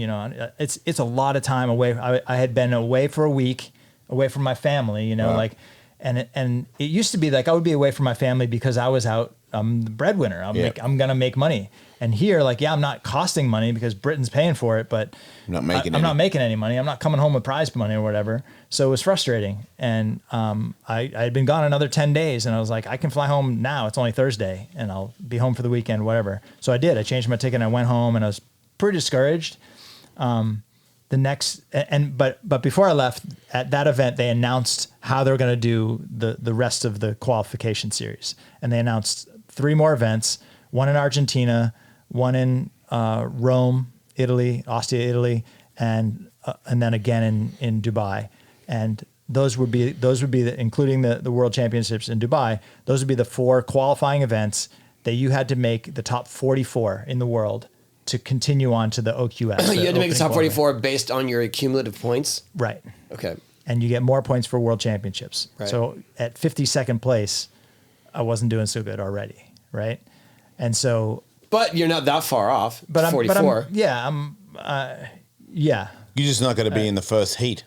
it's a lot of time away. I had been away for a week, away from my family, like, and it used to be like I would be away from my family because I was out. I'm the breadwinner. I'm gonna make money. And here, like, yeah, I'm not costing money because Britain's paying for it, but I'm not making any money. I'm not coming home with prize money or whatever. So it was frustrating. And I had been gone another 10 days, and I was like, I can fly home now. It's only Thursday, and I'll be home for the weekend, whatever. So I did. I changed my ticket, and I went home, and I was pretty discouraged. But before I left, at that event, they announced how they were going to do the rest of the qualification series. And they announced 3 more events, one in Argentina, one in Rome, Italy, Ostia, Italy, and then again in Dubai. And those would be including the World Championships in Dubai. Those would be the 4 qualifying events, that you had to make the top 44 in the world to continue on to the OQS. You had to make the top opening 44 based on your cumulative points? Right. Okay. And you get more points for world championships. Right. So at 52nd place, I wasn't doing so good already, right? And so... But you're not that far off, But 44. Yeah. You're just not going to be in the first heat.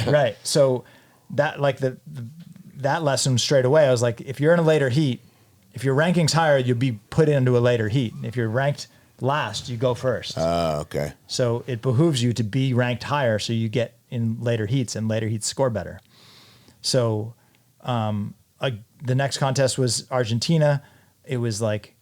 Right. So that like that lesson straight away, I was like, if you're in a later heat, if your ranking's higher, you'll be put into a later heat. If you're ranked last, you go first. Okay. So it behooves you to be ranked higher so you get in later heats, and later heats score better. So the next contest was Argentina. It was like,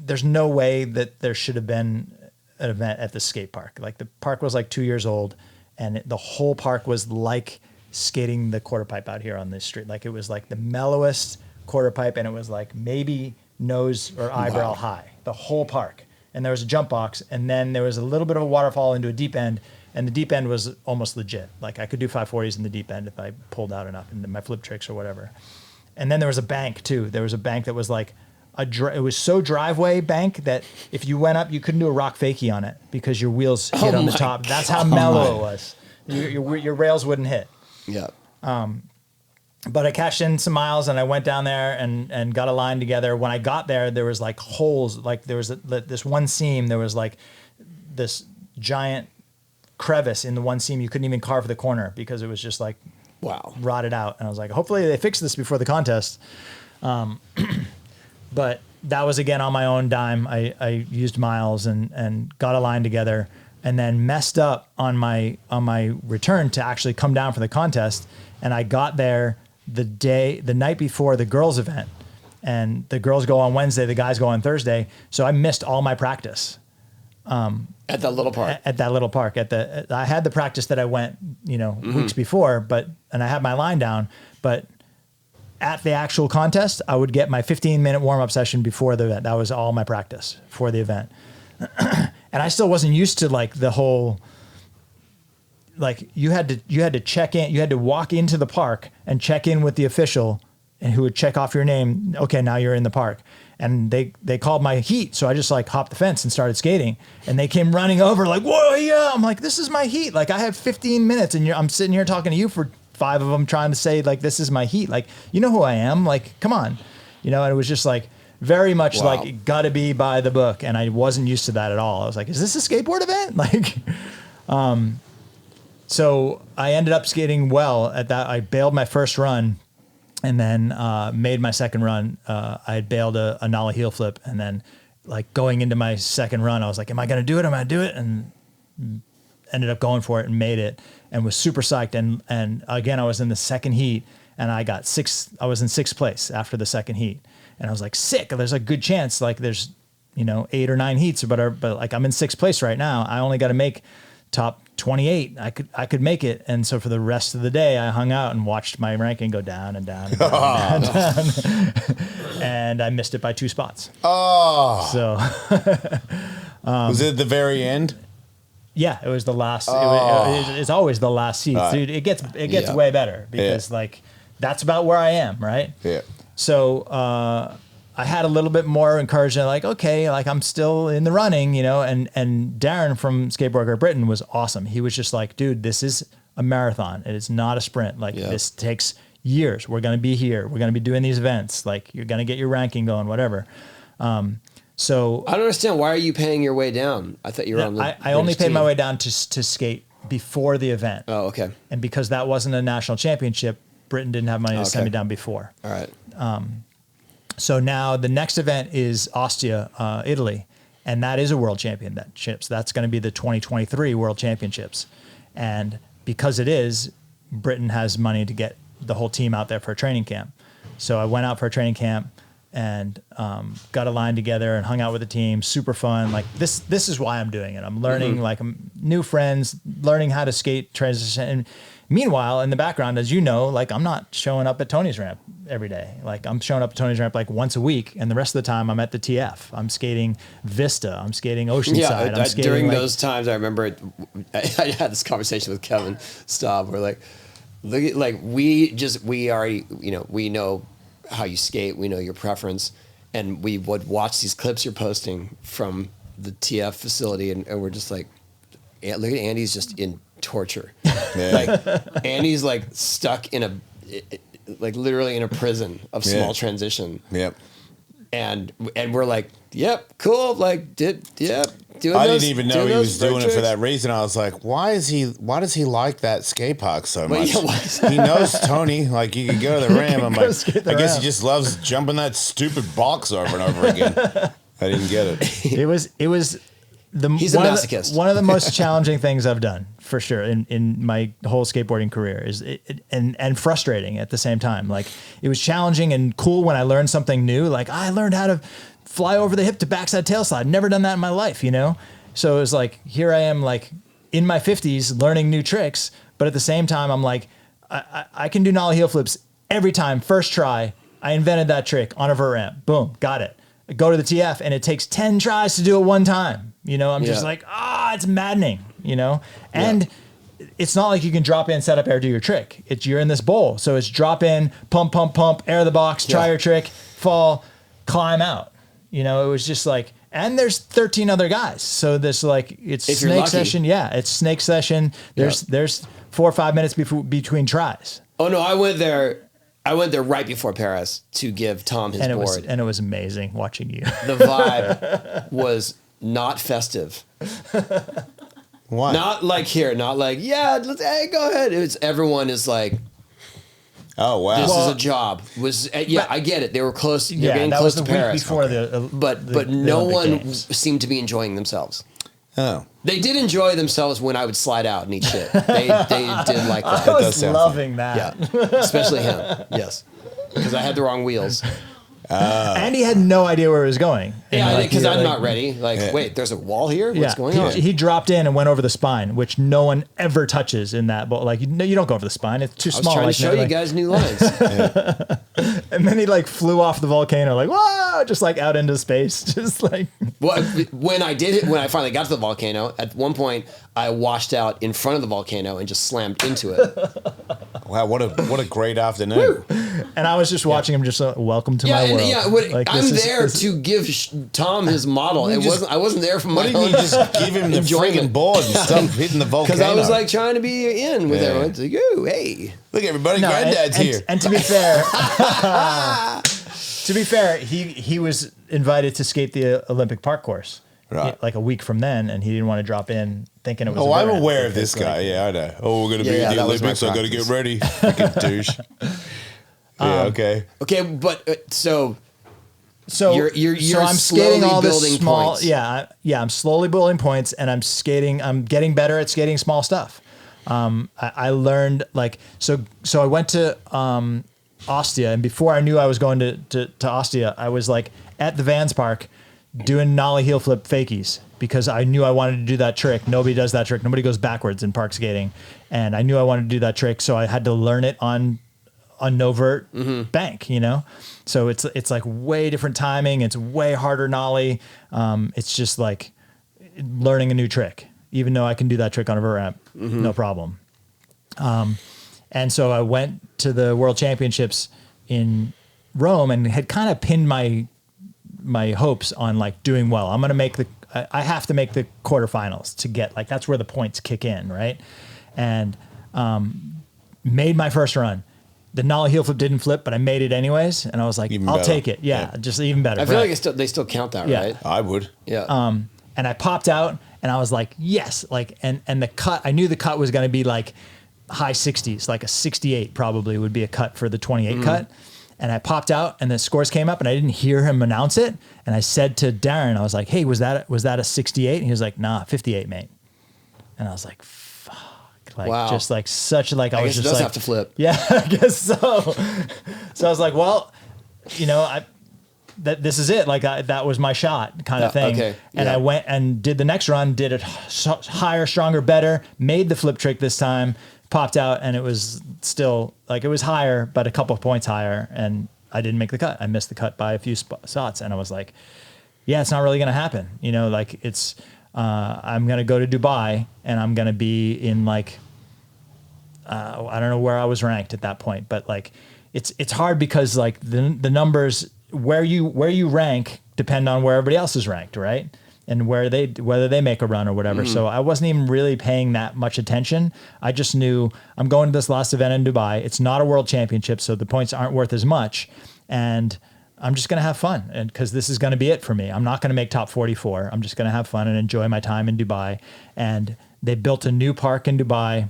there's no way that there should have been an event at the skate park. Like the park was like 2 years old, and the whole park was like skating the quarter pipe out here on this street. Like it was like the mellowest quarter pipe, and it was like maybe nose or eyebrow high, the whole park. And there was a jump box, and then there was a little bit of a waterfall into a deep end, and the deep end was almost legit. Like I could do 540s in the deep end if I pulled out enough into my flip tricks or whatever. And then there was a bank too. There was a bank that was like it was so driveway bank that if you went up, you couldn't do a rock fakie on it because your wheels hit on the top. That's how mellow it was. Your rails wouldn't hit. Yeah. But I cashed in some miles and I went down there and got a line together. When I got there, there was like holes. Like there was this one seam. There was like this giant crevice in the one seam. You couldn't even carve the corner because it was just like rotted out. And I was like, hopefully they fix this before the contest. But that was again on my own dime. I used miles and got a line together, and then messed up on my return to actually come down for the contest. And I got there the night before the girls' event, and the girls go on Wednesday, the guys go on Thursday. So I missed all my practice. At that little park. At that little park. I had the practice that I went, weeks before, and I had my line down, but at the actual contest, I would get my 15-minute warm-up session before the event. That was all my practice for the event. And I still wasn't used to like the whole, like you had to check in, you had to walk into the park and check in with the official, and who would check off your name. Okay, now you're in the park. And they called my heat. So I just like hopped the fence and started skating, and they came running over like, whoa, yeah. I'm like, this is my heat. Like I have 15 minutes and I'm sitting here talking to you for 5 of them trying to say like, this is my heat. Like, you know who I am? Like, come on, and it was just like very much like gotta be by the book. And I wasn't used to that at all. I was like, is this a skateboard event? Like, so I ended up skating well at that. I bailed my first run, and then made my second run. I had bailed a nollie heel flip, and then like going into my second run, I was like, am I going to do it? Am I going to do it? And ended up going for it and made it, and was super psyched. And again, I was in the second heat, and I was in sixth place after the second heat. And I was like, sick. There's a good chance. Like there's, 8 or 9 heats, but like I'm in sixth place right now. I only got to make top 28. I could make it. And so for the rest of the day, I hung out and watched my ranking go down and down and down, and down. And I missed it by 2 spots. Oh. So was it at the very end? Yeah, it was the last. It's always the last seat, dude. It gets way better because like that's about where I am, right? Yeah. So I had a little bit more encouragement, like, okay, like I'm still in the running, and Darren from Skateboard Great Britain was awesome. He was just like, dude, this is a marathon. It is not a sprint. Like this takes years. We're going to be here. We're going to be doing these events. Like you're going to get your ranking going, whatever. So I don't understand. Why are you paying your way down? I thought you were on the I only paid team. my way down to skate before the event. Oh, okay. And because that wasn't a national championship, Britain didn't have money to send me down before. All right. So now the next event is Ostia, Italy, and that is a world championships. That's going to be the 2023 World Championships. And because it is, Britain has money to get the whole team out there for a training camp. So I went out for a training camp and got a line together and hung out with the team. Super fun. Like this is why I'm doing it. I'm learning like new friends, learning how to skate transition. And meanwhile, in the background, as you know, like I'm not showing up at Tony's ramp every day. Like I'm showing up at Tony's ramp like once a week, and the rest of the time I'm at the TF. I'm skating Vista. I'm skating Oceanside. I'm skating during those times. I remember I had this conversation with Kevin Staub. We're like, look at, like we already we know how you skate. We know your preference, and we would watch these clips you're posting from the TF facility, and we're just like, look at Andy's just in torture. Yeah. Like Andy's like stuck in like literally in a prison of small transition. Yep. And we're like, yep, cool. Like doing I didn't even know he was doing it for that reason. I was like, why does he like that skate park so much? Yeah, He knows Tony. Like, you could go to the ramp. I'm like, I guess he just loves jumping that stupid box over and over again. I didn't get it. It was He's a masochist. One of the most challenging things I've done, for sure, in my whole skateboarding career is and frustrating at the same time. Like, it was challenging and cool when I learned something new. Like, I learned how to fly over the hip to backside tail slide. Never done that in my life, you know? So it was like, here I am, like in my 50s learning new tricks. But at the same time, I'm like, I can do nollie heel flips every time. First try, I invented that trick on a vert ramp. Boom, got it. I go to the TF and it takes 10 tries to do it one time. You know, I'm just like, it's maddening, you know? And it's not like you can drop in, set up, air, do your trick. You're in this bowl. So it's drop in, pump, pump, pump, air the box, try your trick, fall, climb out. You know, it was just like, and there's 13 other guys. So this like, it's if snake session. Yeah, it's snake session. There's 4 or 5 minutes between tries. Oh no, I went there right before Paris to give Tom his board. And it was amazing watching you. The vibe was not festive. Why? Not like here, not like, hey, go ahead. Everyone is like, oh, wow. this is a job. I get it. They were close. They're getting that close was to the Paris. week before the But no Olympic one Games. seemed to be enjoying themselves. Oh. They did enjoy themselves when I would slide out and eat shit. They did like that. I does was sound loving that. Yeah, especially him. Yes, because I had the wrong wheels. And he had no idea where he was going. Yeah, because I'm like, not ready. Like, wait, there's a wall here. What's going on? He dropped in and went over the spine, which no one ever touches in that bowl. Like, you don't go over the spine; it's too I was small. trying like, to show you guys new lines. And then he like flew off the volcano, like whoa, just like out into space, just like. Well, when I finally got to the volcano, at one point I washed out in front of the volcano and just slammed into it. Wow, what a great afternoon. And I was just watching him, just welcome to my world. Yeah, Like, I'm there to give Tom his model. I wasn't there for my Why own. didn't you just give him the freaking board and stop hitting the volcano? Because I was like trying to be in with everyone. It's like, ooh, hey. Look, everybody, No, Granddad's here. And to be fair, he was invited to skate the Olympic park course. Right. Like a week from then, and he didn't want to drop in thinking it was. Oh, a I'm vert ramp aware of because, this guy. Yeah, I know. Oh, we're going to be Yeah, at the that was my Olympics. I got to get practice. ready. Freaking douche. Yeah, okay. Okay, but so So You're I'm skating all this building small. points. I'm slowly building points, and I'm skating. I'm getting better at skating small stuff. I learned like so I went to Ostia, and before I knew I was going to Ostia, I was like at the Vans Park doing nollie heel flip fakies because I knew I wanted to do that trick. Nobody does that trick. Nobody goes backwards in park skating, and I knew I wanted to do that trick, so I had to learn it on no vert bank, you know? So it's like way different timing. It's way harder nollie. It's just like learning a new trick, even though I can do that trick on a vert ramp, no problem. And so I went to the World Championships in Rome and had kind of pinned my hopes on like doing well. I'm going to make I have to make the quarterfinals to get like, that's where the points kick in. Right. And, made my first run. The nollie heel flip didn't flip, but I made it anyways. And I was like, Even I'll better. take it. Yeah, just even better. I feel right. like they still count that, Yeah. right? I would. Yeah. And I popped out and I was like, yes, like, and the cut, I knew the cut was going to be like high 60s, like a 68 probably would be a cut for the 28 cut. And I popped out and the scores came up and I didn't hear him announce it. And I said to Darren, I was like, hey, was that a 68? And he was like, nah, 58, mate. And I was like, fuck. Like, Wow. just like such like, I was guess it just does like, have to flip. Yeah, I guess so. So I was like, well, you know, this is it. Like that was my shot kind of thing. Okay. And Yeah. I went and did the next run, did it higher, stronger, better, made the flip trick this time, popped out, and it was still like, it was higher, but a couple of points higher. And I didn't make the cut. I missed the cut by a few spots. And I was like, yeah, it's not really going to happen. You know, like it's, I'm going to go to Dubai and I'm going to be in like, I don't know where I was ranked at that point, but like it's hard because like the numbers where you rank depend on where everybody else is ranked, right? And whether they make a run or whatever. So I wasn't even really paying that much attention. I just knew I'm going to this last event in Dubai. It's not a world championship, so the points aren't worth as much. And I'm just going to have fun, and because this is going to be it for me. I'm not going to make top 44. I'm just going to have fun and enjoy my time in Dubai. And they built a new park in Dubai.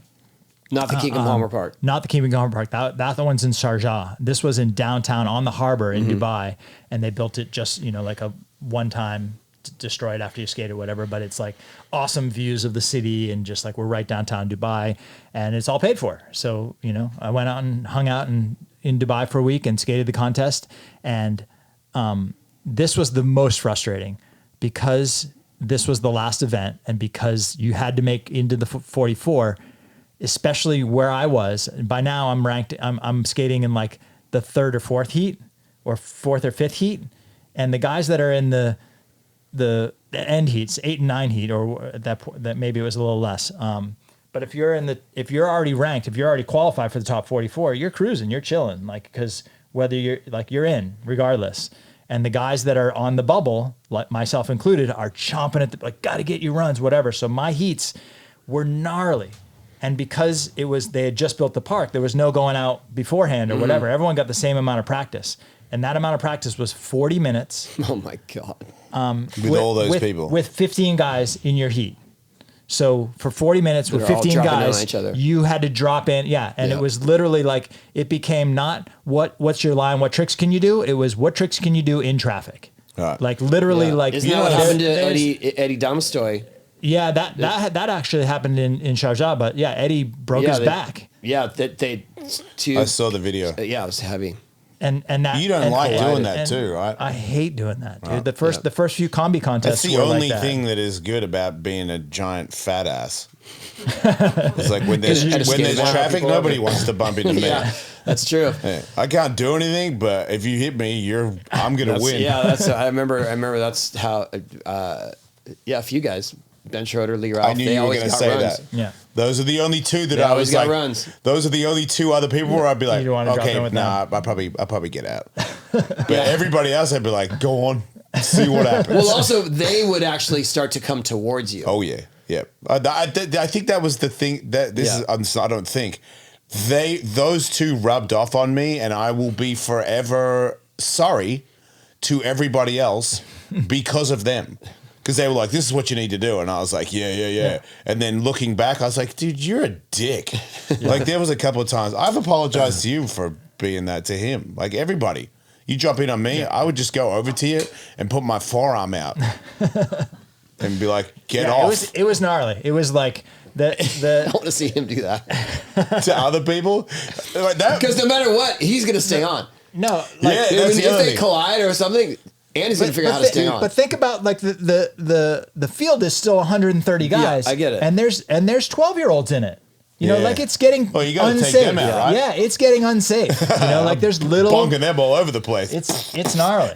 Not the Kingdom Palmer Park. Not the Kingdom Palmer Park. That the one's in Sharjah. This was in downtown on the harbor in Dubai, and they built it just like a one-time destroyed after you skate or whatever. But it's like awesome views of the city, and just like we're right downtown Dubai, and it's all paid for. So I went out and hung out in Dubai for a week and skated the contest, and this was the most frustrating because this was the last event, and because you had to make into the 44. Especially where I was. By now I'm ranked, I'm skating in like the 3rd or 4th heat or 4th or 5th heat. And the guys that are in the end heats, 8 and 9 heat, or at that maybe it was a little less. But if you're already ranked, if you're already qualified for the top 44, you're cruising, you're chilling. Like, cause whether you're in regardless. And the guys that are on the bubble, like myself included, are chomping at gotta get you runs, whatever. So my heats were gnarly. And because they had just built the park, there was no going out beforehand or whatever. Everyone got the same amount of practice. And that amount of practice was 40 minutes. Oh my God. With all those people. With 15 guys in your heat. So for 40 minutes with They're all 15 dropping in on guys, each other. you had to drop in. Yeah. And it was literally like, it became not what's your line, what tricks can you do? It was what tricks can you do in traffic? Right. Like literally like. Isn't that what happened to Eddie Domstoy? Yeah, that actually happened in Sharjah, but yeah, Eddie broke his back. Yeah, I saw the video. Yeah, it was heavy. And that You don't like collided. doing that And too, right? I hate doing that, dude. The first few combi contests. That's the were only like that. thing that is good about being a giant fat ass. It's like when there's traffic, nobody wants to bump into me. Yeah, that's true. Yeah, I can't do anything, but if you hit me, I'm gonna win. Yeah, I remember that's how. A few guys. Ben Schroeder, Lee Ralph. I knew you were going to say runs. that. Yeah. Those are the only two that They I always was got like. runs. Those are the only two other people where I'd be like, You don't wanna drop in okay, with nah, them. I'll probably get out. But everybody else, I'd be like, go on, see what happens. Well, also they would actually start to come towards you. Oh yeah, yeah. I think that was the thing that I don't think those two rubbed off on me, and I will be forever sorry to everybody else because of them. Because they were like, this is what you need to do. And I was like, yeah. And then looking back, I was like, dude, you're a dick. Like, there was a couple of times. I've apologized to you for being that to him. Like, everybody. You drop in on me, I would just go over to you and put my forearm out. And be like, get off. It was gnarly. It was like the I want to see him do that. To other people. Like that. Because no matter what, he's going to stay on. no. Yeah, Like, that's If the other they thing. collide or something, Andy's going to figure out how to stay on. But think about like the field is still 130 guys. I get it. And there's 12-year-olds in it. You know, Yeah. like it's getting Oh, you gotta unsafe. take them out, right? Yeah, it's getting unsafe. You know, like there's little Bonking them all over the place. It's gnarly.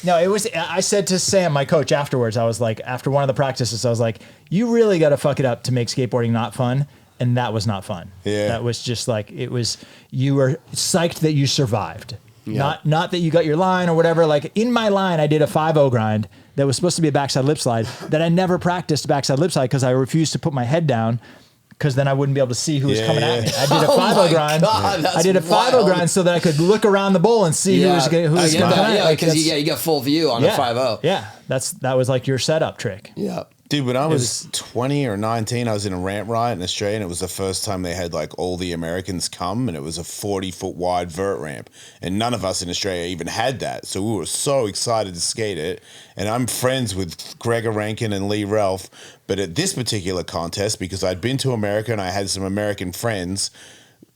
No, it was. I said to Sam, my coach, afterwards, I was like, after one of the practices, I was like, you really got to fuck it up to make skateboarding not fun. And that was not fun. Yeah. That was just like, you were psyched that you survived. Yeah. Not that you got your line or whatever. Like in my line, I did a 5-0 grind that was supposed to be a backside lip slide that I never practiced backside lip slide because I refused to put my head down because then I wouldn't be able to see who was coming at me. I did a 5-0 grind. God, I did a 5-0 grind so that I could look around the bowl and see who was coming at me. Yeah, Like, because that's- you got full view on a 5-0. Yeah, that was like your setup trick. Yeah. Dude, when I was 20 or 19, I was in a ramp ride in Australia, and it was the first time they had like all the Americans come, and it was a 40-foot wide vert ramp, and none of us in Australia even had that, so we were so excited to skate it. And I'm friends with Gregor Rankin and Lee Ralph, but at this particular contest, because I'd been to America and I had some American friends,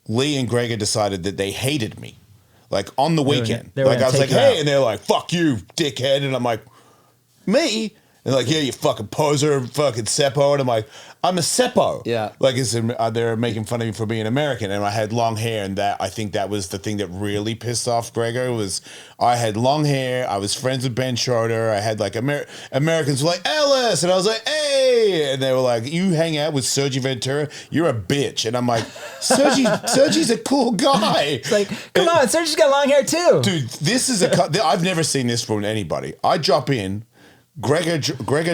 Lee and Gregor decided that they hated me, like on the weekend. they were Like I gonna was like, take you hey, out. and they're like, fuck you, dickhead, and I'm like, me? And they're like, yeah, you fucking poser, fucking Seppo. And I'm like, I'm a Seppo. Yeah. Like, they're making fun of me for being American. And I had long hair. And I think that was the thing that really pissed off Gregor was I had long hair. I was friends with Ben Schroeder. I had like Americans were like, Ellis. And I was like, hey. yeah. And they were like, you hang out with Sergi Ventura, you're a bitch. And I'm like, Sergi's a cool guy. It's like, come on, Sergi's got long hair too. Dude, this is I've never seen this from anybody. I drop in, Gregor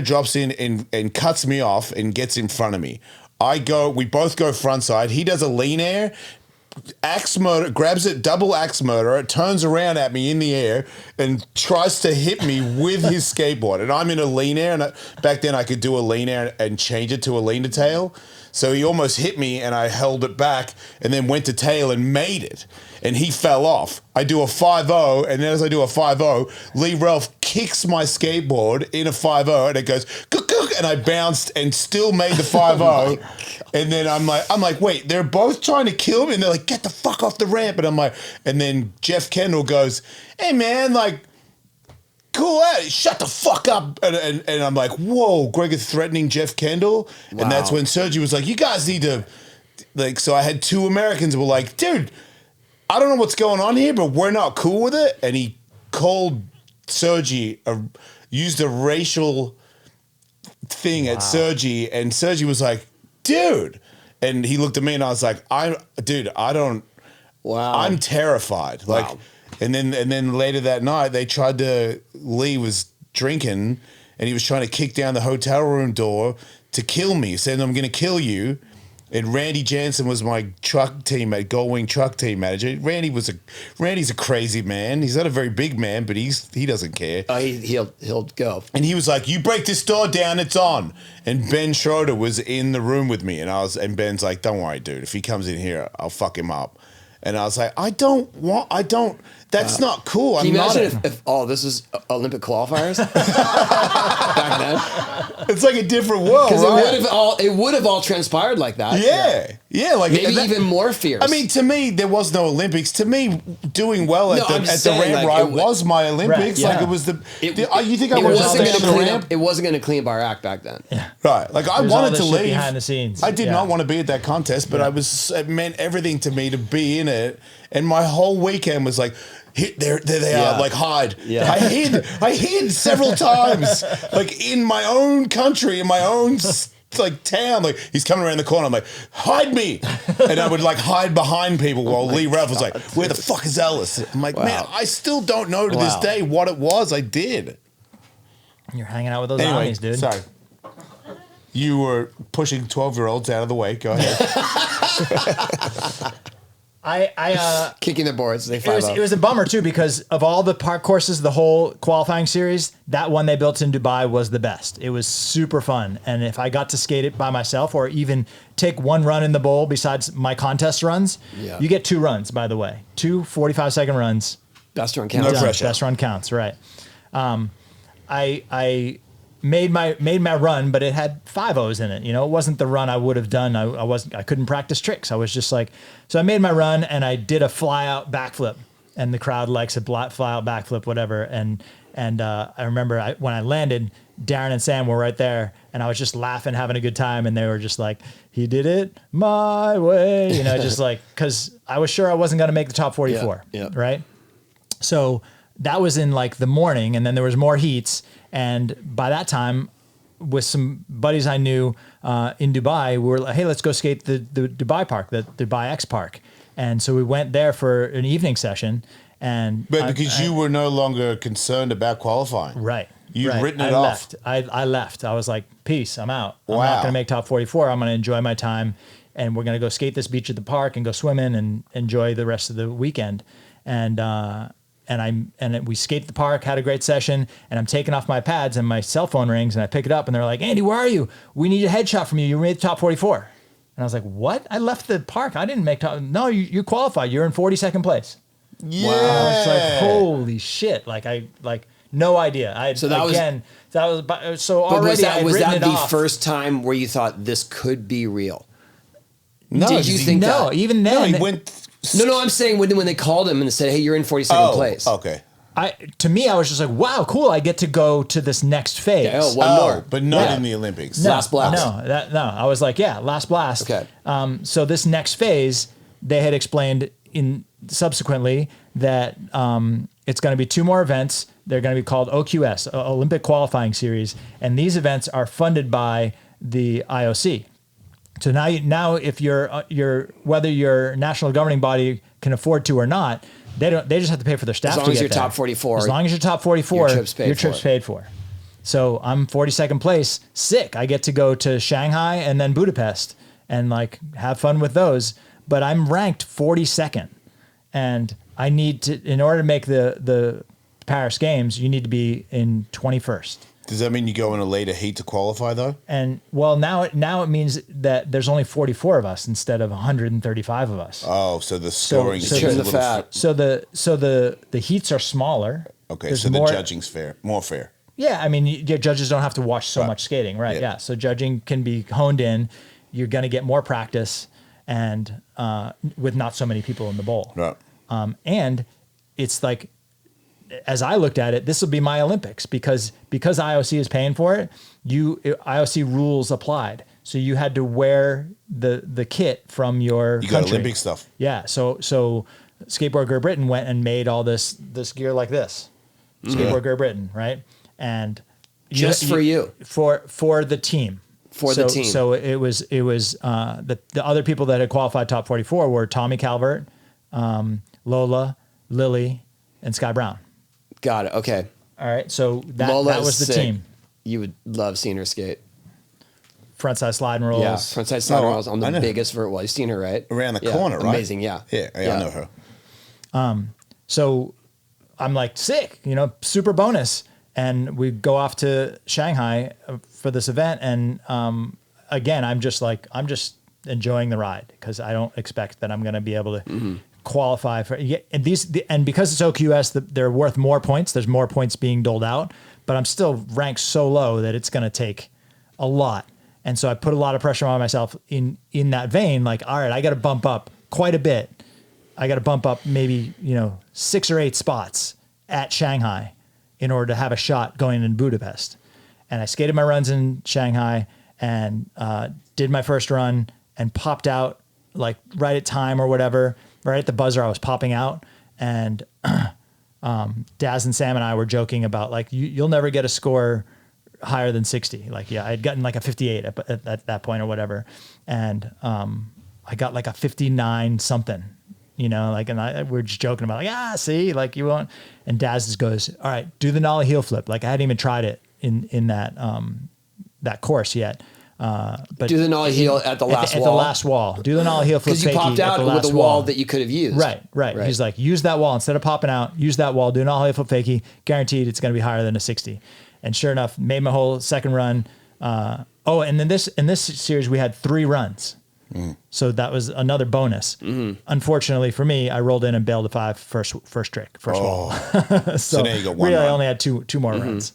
drops in and cuts me off and gets in front of me. We both go front side. He does a lean air, axe murder, grabs it, double axe murder, it turns around at me in the air and tries to hit me with his skateboard. And I'm in a lean air, and back then I could do a lean air and change it to a lean to tail. So he almost hit me, and I held it back and then went to tail and made it. And he fell off. I do a 5-0, and then as I do a 5-0, Lee Ralph kicks my skateboard in a 5-0, and it goes, and I bounced and still made the 5-0. And then I'm like, wait, they're both trying to kill me, and they're like, get the fuck off the ramp. And I'm like, and then Jeff Kendall goes, hey man, like, cool, shut the fuck up. And I'm like, whoa, Greg is threatening Jeff Kendall. Wow. And that's when Sergi was like, you guys need to, like, so I had two Americans who were like, dude, I don't know what's going on here, but we're not cool with it. And he called Sergi, used a racial thing at Sergi, and Sergi was like, dude. And he looked at me and I was like, I'm terrified. Like, wow. And then later that night, Lee was drinking and he was trying to kick down the hotel room door to kill me, saying, I'm going to kill you. And Randy Jansen was my Goldwing truck team manager. Randy's a crazy man. He's not a very big man, but he doesn't care. He'll go. And he was like, you break this door down, it's on. And Ben Schroeder was in the room with me, and Ben's like, don't worry, dude. If he comes in here, I'll fuck him up. And I was like, that's not cool. Can you imagine if this was Olympic qualifiers back then? It's like a different world, because it would have all transpired like that. Yeah, like maybe even more fierce. I mean, to me, there was no Olympics. To me, doing well at the ramp ride was my Olympics. Right, yeah. Like it was you think I would have stayed on the ramp? It wasn't going to clean up our act back then. Yeah. Right. Like I wanted to leave behind the scenes. I did not want to be at that contest, but it meant everything to me to be in it, and my whole weekend was like, there they are, like hide. Yeah. I hid several times, like in my own country, in my own like town. Like he's coming around the corner, I'm like, hide me, and I would like hide behind people while Lee Ralph was like, where the fuck is Ellis? I'm like, man, I still don't know to this day what it was I did. You're hanging out with those armies, dude. Sorry. You were pushing 12-year-olds out of the way. Go ahead. I kicking the boards. It was a bummer too, because of all the park courses, the whole qualifying series, that one they built in Dubai was the best. It was super fun, and if I got to skate it by myself or even take one run in the bowl besides my contest runs, you get 2 runs. By the way, 2 45-second runs. Best run counts. No pressure. Best run counts. Right. I made my run, but it had 5-0s in it. You know, it wasn't the run I would have done. I couldn't practice tricks. I was just like, so I made my run and I did a fly out backflip, and the crowd likes a fly out backflip, whatever. And I remember when I landed, Darren and Sam were right there, and I was just laughing, having a good time. And they were just like, he did it my way, you know, just like, cause I was sure I wasn't going to make the top 44. Yeah. Right. So that was in like the morning, and then there was more heats. And by that time, with some buddies I knew in Dubai, we were like, hey, let's go skate the Dubai park, the Dubai X park. And so we went there for an evening session. But because you were no longer concerned about qualifying. Right. You'd written it off. I left. I was like, peace, I'm out. I'm Wow. not going to make top 44. I'm going to enjoy my time. And we're going to go skate this beach at the park and go swimming and enjoy the rest of the weekend. And we skated the park, had a great session, and I'm taking off my pads and my cell phone rings, and I pick it up and they're like, Andy, where are you? We need a headshot from you. You made the top 44. And I was like, what? I left the park. I didn't make top. No, you qualified. You're in 42nd place. Yeah. Wow. I was like, holy shit. No idea. Was already was that the first time where you thought this could be real? No. Did you think that? No, even then. No, he went... No, I'm saying when they called him and said, hey, you're in 42nd place. Okay. To me, I was just like, wow, cool. I get to go to this next phase. Yeah, one more. But not in the Olympics. Last blast. No. I was like, yeah, last blast. Okay. So this next phase, they had explained subsequently that it's going to be 2 more events. They're going to be called OQS, Olympic Qualifying Series. And these events are funded by the IOC. So now if whether your national governing body can afford to or not, they just have to pay for their staff. As long as you're top 44. As long as you're top 44, your trip's paid for. So I'm 42nd place. Sick. I get to go to Shanghai and then Budapest and like have fun with those. But I'm ranked 42nd, and I need to, in order to make the Paris Games, you need to be in 21st. Does that mean you go in a later heat to qualify though? And well, now it means that there's only 44 of us instead of 135 of us. Oh, so the scoring so is a the little fat. So the heats are smaller. Okay, There's so the more, judging's more fair. Yeah, I mean, your judges don't have to watch so much skating, right? Yeah. So judging can be honed in. You're going to get more practice, and with not so many people in the bowl. Right. And it's like, as I looked at it, this will be my Olympics because IOC is paying for it. IOC rules applied, so you had to wear the kit from your You country. got Olympic stuff. Yeah. So Skateboard Great Britain went and made all this gear like this. Skateboard Great Britain, right? And For you. For the team. The team. So it was the other people that had qualified top 44 were Tommy Calvert, Lola, Lily, and Sky Brown. Got it. Okay. All right. So that was the sick. team. You would love seeing her skate. Frontside sliding rolls. Yeah, frontside sliding rolls on I the know. biggest vert wall. You've seen her, right? Around the Yeah, corner, right? Amazing, yeah. Yeah, I know her. So I'm like, sick, super bonus. And we go off to Shanghai for this event. And again, I'm just enjoying the ride because I don't expect that I'm going to be able to qualify for and because it's OQS, they're worth more points. There's more points being doled out, but I'm still ranked so low that it's going to take a lot. And so I put a lot of pressure on myself in that vein. Like, all right, I got to bump up quite a bit. I got to bump up maybe, 6 or 8 spots at Shanghai in order to have a shot going in Budapest. And I skated my runs in Shanghai and did my first run and popped out like right at time or whatever. Right at the buzzer, I was popping out. And Daz and Sam and I were joking about like, you'll never get a score higher than 60. Like, yeah, I had gotten like a 58 at that point or whatever. And I got like a 59 something. And we're just joking about like, see, like you won't. And Daz just goes, all right, do the nollie heel flip. Like I hadn't even tried it in that course yet. But do the nollie heel at the last wall. At the last wall. Do the nollie heel flip. Because you popped out with a wall that you could have used. Right. He's like, use that wall instead of popping out. Use that wall. Do a nollie heel flip fakie. Guaranteed, it's going to be higher than a 60. And sure enough, made my whole second run. And then in this series we had 3 runs. So that was another bonus. Unfortunately for me, I rolled in and bailed a 5 first trick, first wall. so now you got one really, run. I only had two more runs.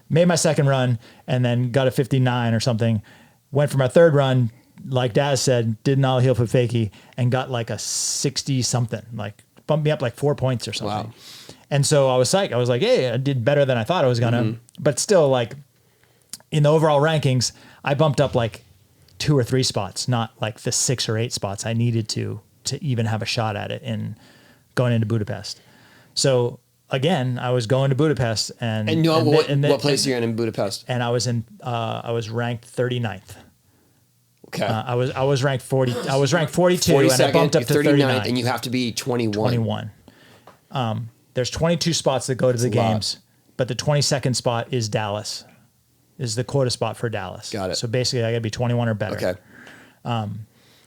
Made my second run and then got a 59 or something. Went for my third run, like Daz said, did an ollie heel flip fakie and got like a 60 something, like bumped me up like 4 points or something. Wow. And so I was psyched. I was like, hey, I did better than I thought I was gonna. But still, like in the overall rankings, I bumped up like 2 or 3 spots, not like the 6 or 8 spots I needed to even have a shot at it in going into Budapest. So again, I was going to Budapest and what place you're in Budapest? And I was ranked 39th. Okay. I was ranked 40. I was ranked 42, and I bumped up to 39. And you have to be 21. 21. There's 22 spots that go to the games, but the 22nd spot is Dallas. Is the quota spot for Dallas. Got it. So basically, I got to be 21 or better. Okay.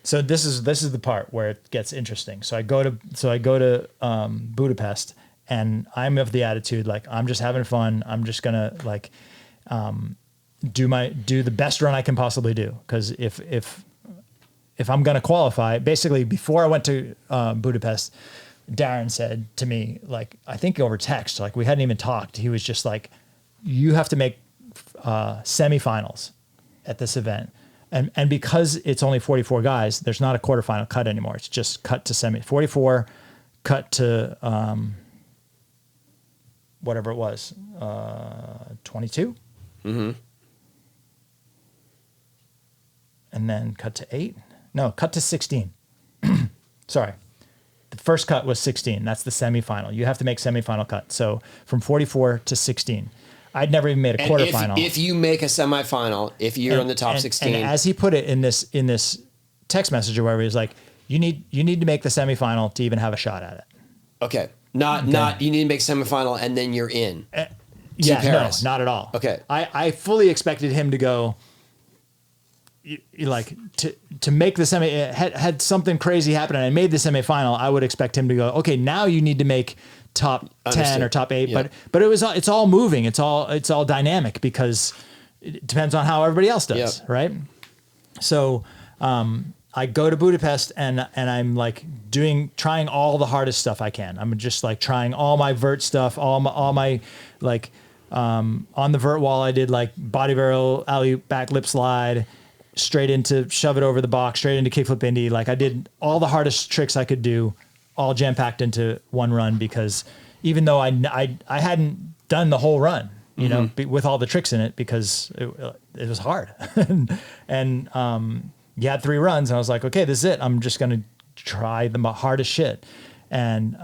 So this is the part where it gets interesting. So I go to Budapest, and I'm of the attitude like I'm just having fun. I'm just gonna like do the best run I can possibly do, because if I'm gonna qualify, basically before I went to Budapest, Darren said to me, like, I think over text, like we hadn't even talked. He was just like, you have to make semifinals at this event. And because it's only 44 guys, there's not a quarterfinal cut anymore. It's just cut to 44, cut to whatever it was, 22? Mm-hmm. And then cut to 8? No, cut to 16. Sorry. The first cut was 16. That's the semifinal. You have to make semifinal cut. So from 44 to 16. I'd never even made a And quarterfinal. if you make a semifinal, if you're in the top 16, and as he put it in this text message or wherever, he's like, you need to make the semifinal to even have a shot at it. okay, not you need to make semifinal and then you're in. Yeah, Paris. no, not at all. Okay. I fully expected him to go, like, to make the semi, had something crazy happen and I made the semifinal, I would expect him to go, okay, now you need to make top 10 or top 8. Yep. But it's all moving. It's all dynamic because it depends on how everybody else does, Yep. right? So I go to Budapest and I'm like trying all the hardest stuff I can. I'm just like trying all my vert stuff, all my like, on the vert wall, I did like body barrel, alley back lip slide, straight into shove it over the box, straight into kickflip Indy. Like I did all the hardest tricks I could do, all jam packed into one run, because even though I hadn't done the whole run, you know, with all the tricks in it, because it was hard. and you had 3 runs and I was like, okay, this is it. I'm just going to try the hardest shit. And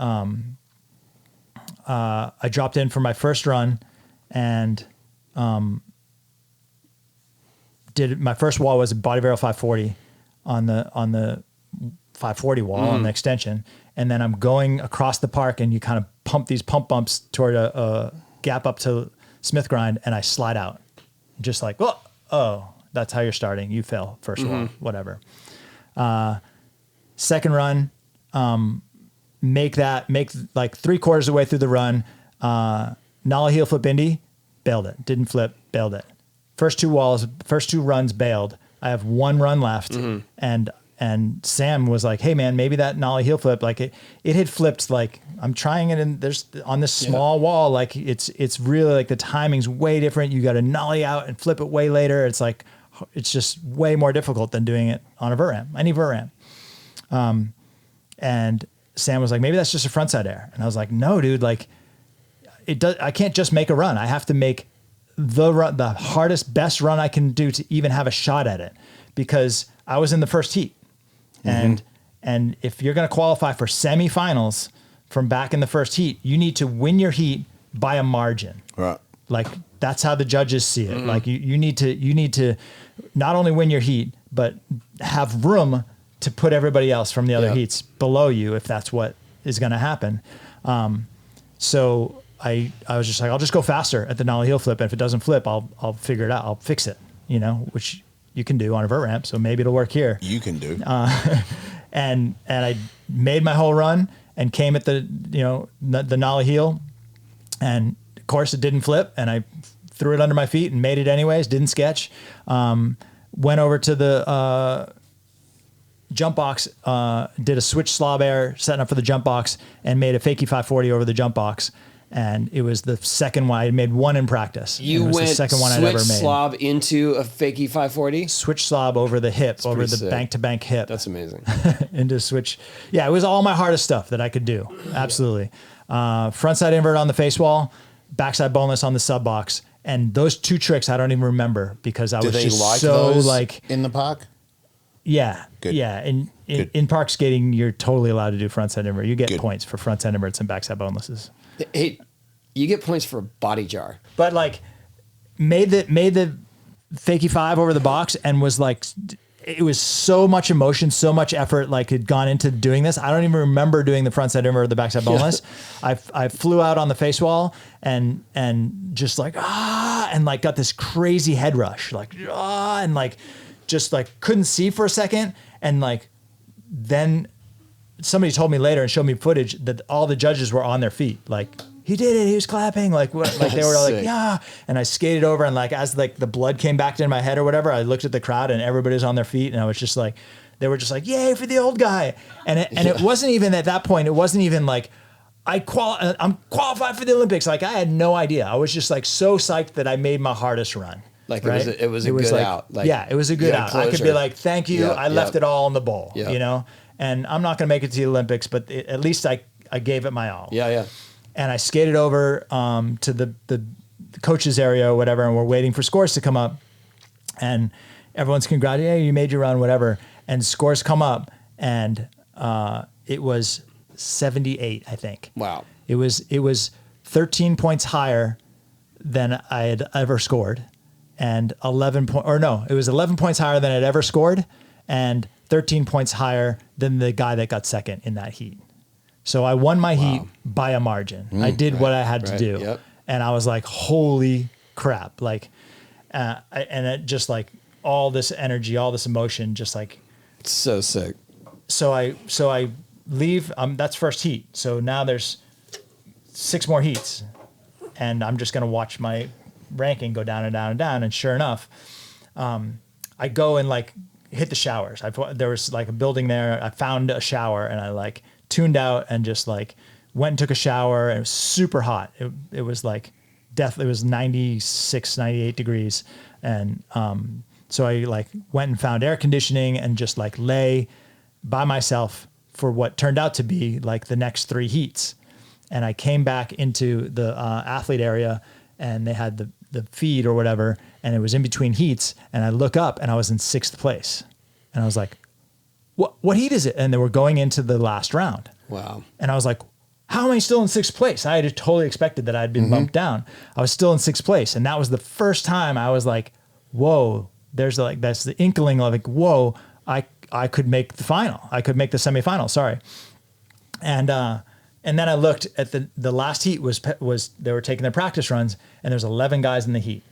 I dropped in for my first run and did my first wall was a body barrel 540 on the 540 wall on the extension. And then I'm going across the park and you kind of pump these pump bumps toward a gap up to Smith grind and I slide out just like, oh, that's how you're starting. You fail first wall, whatever. Second run, make like 3/4 of the way through the run, nollie heel flip Indy, bailed it. Didn't flip, bailed it. First 2 runs bailed. I have 1 run left, and Sam was like, "Hey man, maybe that nollie heel flip, like it had flipped. Like I'm trying it, and there's on this small wall, like it's really like the timing's way different. You got to nollie out and flip it way later. It's like it's just way more difficult than doing it on a vert ramp, any vert ramp." And Sam was like, "Maybe that's just a frontside air," and I was like, "No, dude, like it does. I can't just make a run. I have to make the hardest, best run I can do to even have a shot at it, because I was in the first heat. And if you're going to qualify for semifinals from back in the first heat, you need to win your heat by a margin. Right. Like that's how the judges see it. Like you need to not only win your heat, but have room to put everybody else from the other heats below you, if that's what is going to happen. So I was just like, I'll just go faster at the nollie heel flip. And if it doesn't flip, I'll figure it out. I'll fix it, which you can do on a vert ramp. So maybe it'll work here. You can do. And I made my whole run and came at the nollie heel, and of course it didn't flip, and I threw it under my feet and made it anyways. Didn't sketch. Went over to the jump box, did a switch slob air, setting up for the jump box, and made a fakie 540 over the jump box. And it was the second one. I made 1 in practice. You it was went the second one I'd ever switch made. slob into a fakie 540? Switch slob over the hip, over the sick. bank-to-bank hip. That's amazing. Into switch. Yeah, it was all my hardest stuff that I could do. Absolutely. Frontside invert on the face wall, backside boneless on the sub box. And those 2 tricks I don't even remember, because I was just so those like in the park? Yeah. Good. Yeah. Good. In park skating, you're totally allowed to do frontside invert. You get Good. points for frontside inverts and backside bonelesses. Hey, you get points for a body jar. But like made the fakie 5 over the box, and was like, it was so much emotion, so much effort, like had gone into doing this. I don't even remember doing the frontside invert or the backside boneless. I flew out on the face wall and just like, and like got this crazy head rush, like, and like, just like couldn't see for a second. And like, then somebody told me later and showed me footage that all the judges were on their feet. Like, he did it. He was clapping. Like, what? Like they were like, Sick. yeah. And I skated over, and like, as like the blood came back into my head or whatever, I looked at the crowd and everybody's on their feet. And I was just like, they were just like, yay for the old guy. And it wasn't even at that point. It wasn't even like, I'm qualified for the Olympics. Like I had no idea. I was just like so psyched that I made my hardest run. Like right? it was a good like, out. Like, yeah, it was a good out. I could be like, thank you. Yep, I left it all in the bowl, Yep. And I'm not going to make it to the Olympics, but at least I gave it my all. Yeah. And I skated over to the coaches area or whatever, and we're waiting for scores to come up. And everyone's congratulating, you made your run, whatever. And scores come up, and it was 78, I think. Wow. It was 13 points higher than I had ever scored, and it was 11 points higher than I'd ever scored, and 13 points higher than the guy that got second in that heat. So I won my heat by a margin. I did what I had to do. Yep. And I was like, holy crap. Like, and it just like all this energy, all this emotion, just like. It's so sick. So I leave, that's first heat. So now there's 6 more heats, and I'm just going to watch my ranking go down and down and down. And sure enough, I go and like hit the showers. There was like a building there. I found a shower, and I like tuned out and just like went and took a shower, and it was super hot. It was like it was 96, 98 degrees. And, so I like went and found air conditioning and just like lay by myself for what turned out to be like the next 3 heats. And I came back into the athlete area, and they had the feed or whatever, and it was in between heats. And I look up, and I was in 6th place, and I was like, what heat is it? And they were going into the last round. Wow. And I was like, how am I still in 6th place? I had totally expected that I'd been bumped down. I was still in 6th place. And that was the first time I was like, whoa, that's the inkling of like, whoa, I could make the final. I could make the semifinal. Sorry. And then I looked at the last heat was they were taking their practice runs, and there's 11 guys in the heat.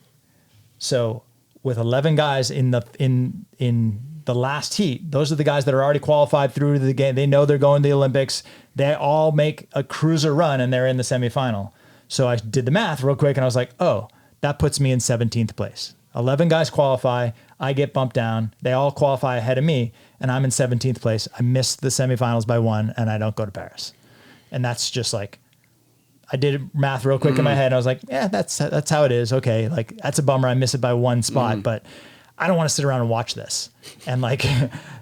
So with 11 guys in the last heat, those are the guys that are already qualified through the game. They know they're going to the Olympics. They all make a cruiser run, and they're in the semifinal. So I did the math real quick, and I was like, oh, that puts me in 17th place. 11 guys qualify. I get bumped down. They all qualify ahead of me, and I'm in 17th place. I missed the semifinals by 1, and I don't go to Paris. And that's just like, I did math real quick in my head. And I was like, yeah, that's how it is. Okay. Like, that's a bummer. I miss it by 1 spot, but I don't want to sit around and watch this. And like,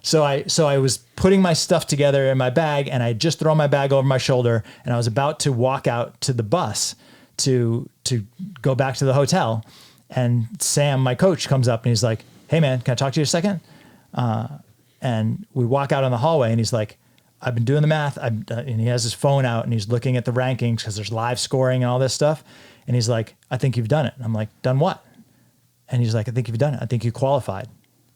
so I was putting my stuff together in my bag, and I had just thrown my bag over my shoulder, and I was about to walk out to the bus to go back to the hotel. And Sam, my coach, comes up, and he's like, hey man, can I talk to you a second? And we walk out in the hallway, and he's like, I've been doing the math. And he has his phone out, and he's looking at the rankings because there's live scoring and all this stuff. And he's like, I think you've done it. And I'm like, done what? And he's like, I think you've done it. I think you qualified.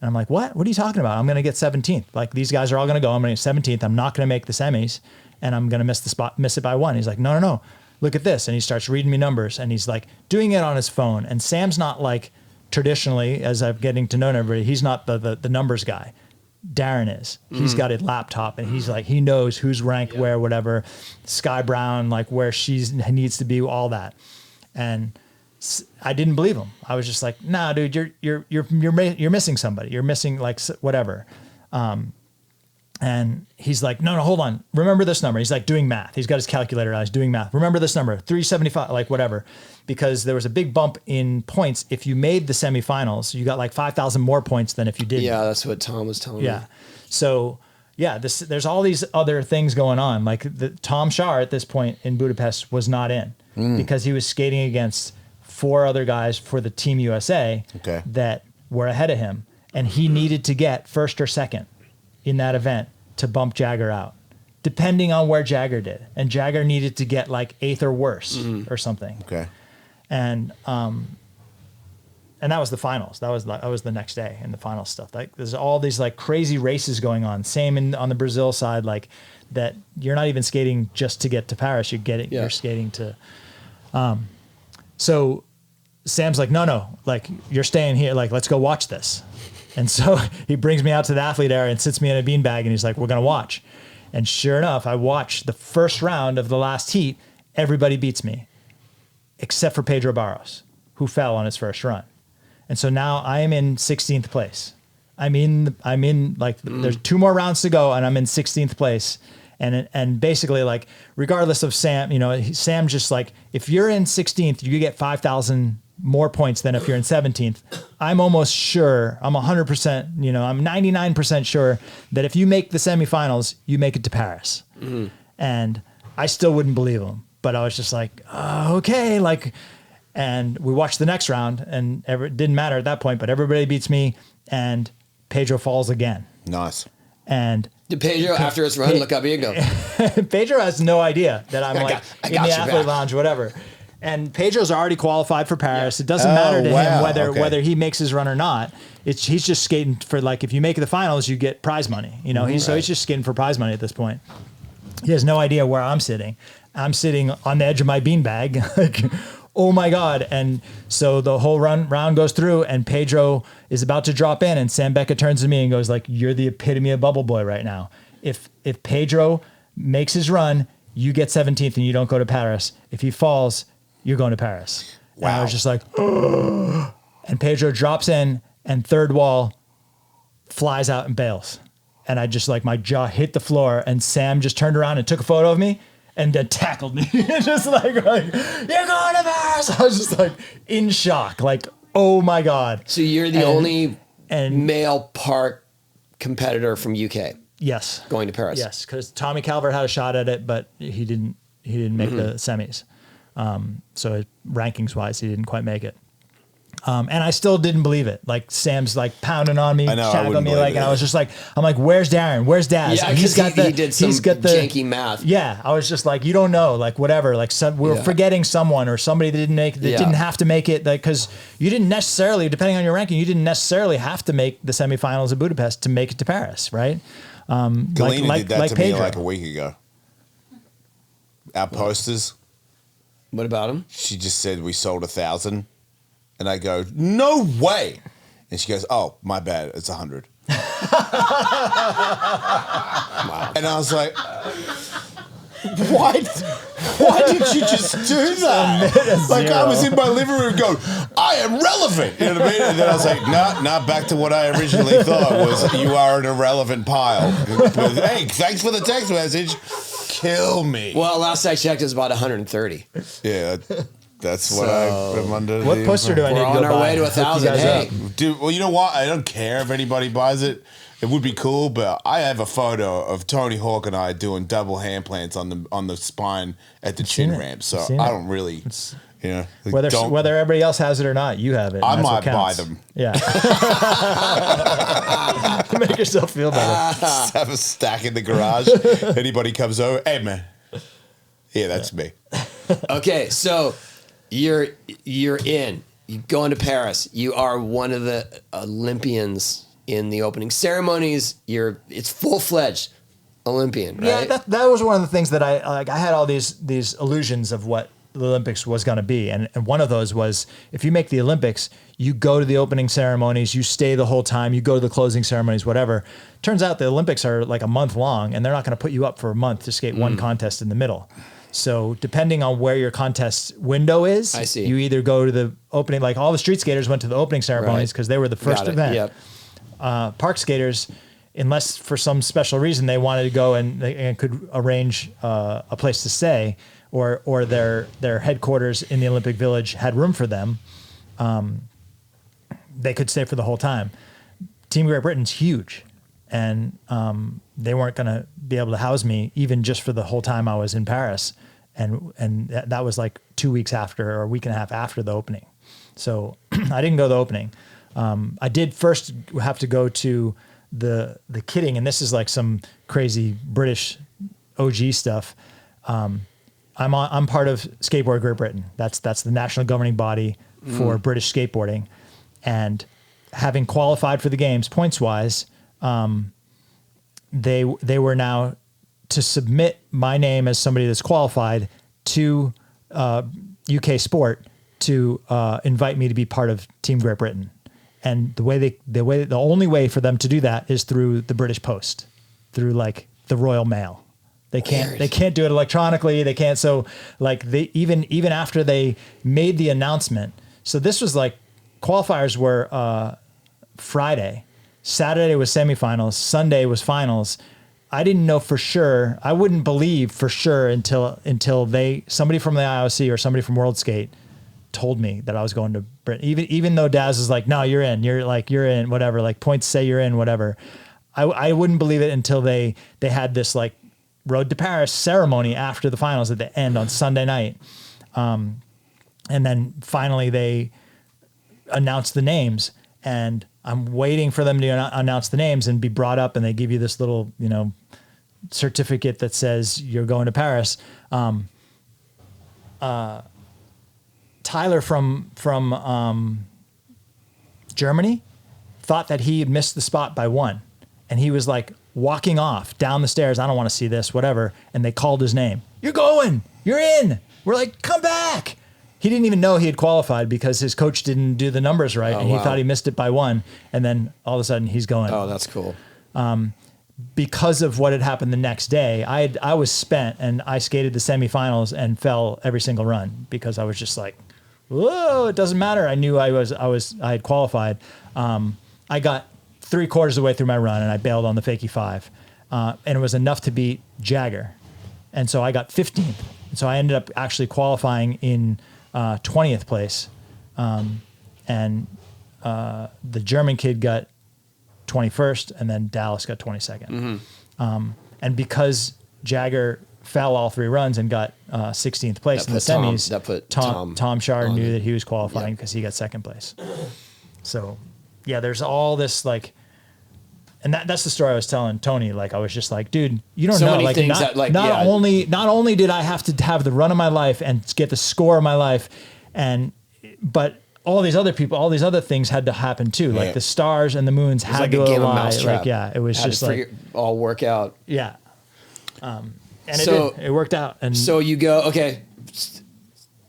And I'm like, what? What are you talking about? I'm going to get 17th. Like, these guys are all going to go. I'm going to get 17th. I'm not going to make the semis, and I'm going to miss it by 1. He's like, no. Look at this. And he starts reading me numbers, and he's like doing it on his phone. And Sam's not like traditionally, as I'm getting to know everybody, he's not the numbers guy. Darren is. He's got a laptop, and he's like, he knows who's ranked where, whatever. Sky Brown, like where she needs to be, all that. And I didn't believe him. I was just like, nah, dude, you're missing somebody. You're missing like whatever. And he's like, no, hold on. Remember this number. He's like doing math. He's got his calculator out. He's doing math. Remember this number, 375, like whatever. Because there was a big bump in points. If you made the semifinals, you got like 5,000 more points than if you didn't. Yeah, that's what Tom was telling me. Yeah. So yeah, there's all these other things going on. Like Tom Schar at this point in Budapest was not in because he was skating against 4 other guys for the Team USA that were ahead of him. And he needed to get first or second in that event to bump Jagger out, depending on where Jagger did. And Jagger needed to get like 8th or worse or something. Okay. And that was the finals. That was the next day in the final stuff. Like there's all these like crazy races going on. Same on the Brazil side, like that you're not even skating just to get to Paris. You're skating to. So Sam's like, no, like you're staying here. Like, let's go watch this. And so he brings me out to the athlete area and sits me in a beanbag, and he's like, we're going to watch. And sure enough, I watched the first round of the last heat. Everybody beats me except for Pedro Barros, who fell on his first run. And so now I am in 16th place. I'm in like, there's 2 more rounds to go, and I'm in 16th place. And basically, like, regardless of Sam, Sam just like, if you're in 16th, you get 5,000 more points than if you're in 17th. I'm almost sure, I'm 100%, I'm 99% sure that if you make the semifinals, you make it to Paris. And I still wouldn't believe him, but I was just like, okay, like, and we watched the next round, and it didn't matter at that point, but everybody beats me, and Pedro falls again. Nice. And did Pedro, after his run, look up at you and go, Pedro has no idea that I'm like in the athlete lounge, whatever. And Pedro's already qualified for Paris. It doesn't matter to him whether he makes his run or not. He's just skating for, like, if you make the finals, you get prize money. You know, he's just skating for prize money at this point. He has no idea where I'm sitting. I'm sitting on the edge of my beanbag, like, oh my God. And so the whole round goes through, and Pedro is about to drop in, and Sam Becca turns to me and goes, like, you're the epitome of bubble boy right now. If Pedro makes his run, you get 17th and you don't go to Paris. If he falls, you're going to Paris. Wow. And I was just like, oh. And Pedro drops in, and third wall flies out and bails. And I just, like, my jaw hit the floor, and Sam just turned around and took a photo of me and then tackled me. Just like, you're going to Paris. I was just like in shock, like, oh my God. So you're the only male park competitor from UK. Yes. Going to Paris. Yes. Cause Tommy Calvert had a shot at it, but he didn't make the semis. So rankings wise, he didn't quite make it. And I still didn't believe it. Like, Sam's like pounding on me, shagging me, like, and I was just like, I'm like, where's Darren? Where's Daz? Yeah, because he did some janky math. Yeah, I was just like, you don't know, like, whatever. Like, we're forgetting someone or somebody that didn't have to make it, because you didn't necessarily, depending on your ranking, you didn't necessarily have to make the semifinals of Budapest to make it to Paris, right? Galina did that to Pedro. me like a week ago. Our posters. What about him? She just said we sold 1,000. And I go, no way. And she goes, oh, my bad. It's 100. Wow. And I was like, what? Why did you just do that? Like, I was in my living room going, I am relevant. You know what I mean? And then I was like, not back to what I originally thought was, you are an irrelevant pile. But, hey, thanks for the text message. Kill me. Well, last I checked, it was about 130. Yeah, that's what I'm under. What poster do I need to go buy? We're on our way to 1,000. Hey. Dude, well, you know what? I don't care if anybody buys it. It would be cool, but I have a photo of Tony Hawk and I doing double hand plants on the spine at the chin ramp. So I don't really, whether everybody else has it or not, you have it. I might buy them. Yeah. Make yourself feel better. Just have a stack in the garage. Anybody comes over, hey man. Yeah, that's me. Okay, so you're in. You're going to Paris. You are one of the Olympians in the opening ceremonies. It's full-fledged Olympian, right? Yeah, that was one of the things that I had all these illusions of what the Olympics was going to be. And one of those was, if you make the Olympics, you go to the opening ceremonies, you stay the whole time, you go to the closing ceremonies, whatever. Turns out the Olympics are like a month long, and they're not going to put you up for a month to skate one contest in the middle. So depending on where your contest window is, I see. You either go to the opening, like all the street skaters went to the opening ceremonies because they were the first event. Yep. Park skaters, unless for some special reason they wanted to go and could arrange a place to stay, or their headquarters in the Olympic Village had room for them, they could stay for the whole time. Team Great Britain's huge, and they weren't going to be able to house me even just for the whole time I was in Paris, and that was like 2 weeks after, or a week and a half after the opening. So I didn't go to the opening. I did first have to go to the kitting, and this is like some crazy British OG stuff. I'm part of Skateboard Great Britain. That's the national governing body for British skateboarding, and having qualified for the games points wise, they were now to submit my name as somebody that's qualified to UK Sport to invite me to be part of Team Great Britain. And the only way for them to do that is through the British Post, through like the Royal Mail. They can't do it electronically. They can't. So like even after they made the announcement. So this was like, qualifiers were Friday, Saturday was semifinals, Sunday was finals. I didn't know for sure. I wouldn't believe for sure until somebody from the IOC or somebody from World Skate told me that I was going to Britain. Even though Daz is like, no, you're in. You're in. Whatever. Like points say you're in. Whatever. I wouldn't believe it until they had this like Road to Paris ceremony after the finals at the end on Sunday night, and then finally they announced the names, and I'm waiting for them to announce the names and be brought up, and they give you this little certificate that says you're going to Paris. Tyler from Germany thought that he had missed the spot by 1, and he was like walking off down the stairs. I don't want to see this, whatever. And they called his name. You're going. You're in. We're like, come back. He didn't even know he had qualified because his coach didn't do the numbers right, and he thought he missed it by 1. And then all of a sudden he's going. Oh, that's cool. Because of what had happened the next day, I was spent, and I skated the semifinals and fell every single run because I was just like, whoa, it doesn't matter. I knew I had qualified. I got 3/4 of the way through my run, and I bailed on the fakie 5, and it was enough to beat Jagger, and so I got 15th. And so I ended up actually qualifying in 20th place, and the German kid got 21st, and then Dallas got 22nd. And because Jagger fell all 3 runs and got 16th place in the semis, Tom Shar knew that he was qualifying because he got 2nd place. So, yeah, there's all this like, and that's the story I was telling Tony. Like, I was just like, dude, you don't know. Like, not only did I have to have the run of my life and get the score of my life, but all these other people, all these other things had to happen too. Like the stars and the moons had like to a game of align. mousetrap. Like, yeah, it was Had just to like, all work out. yeah. And So- it did. It worked out. And So you go, okay.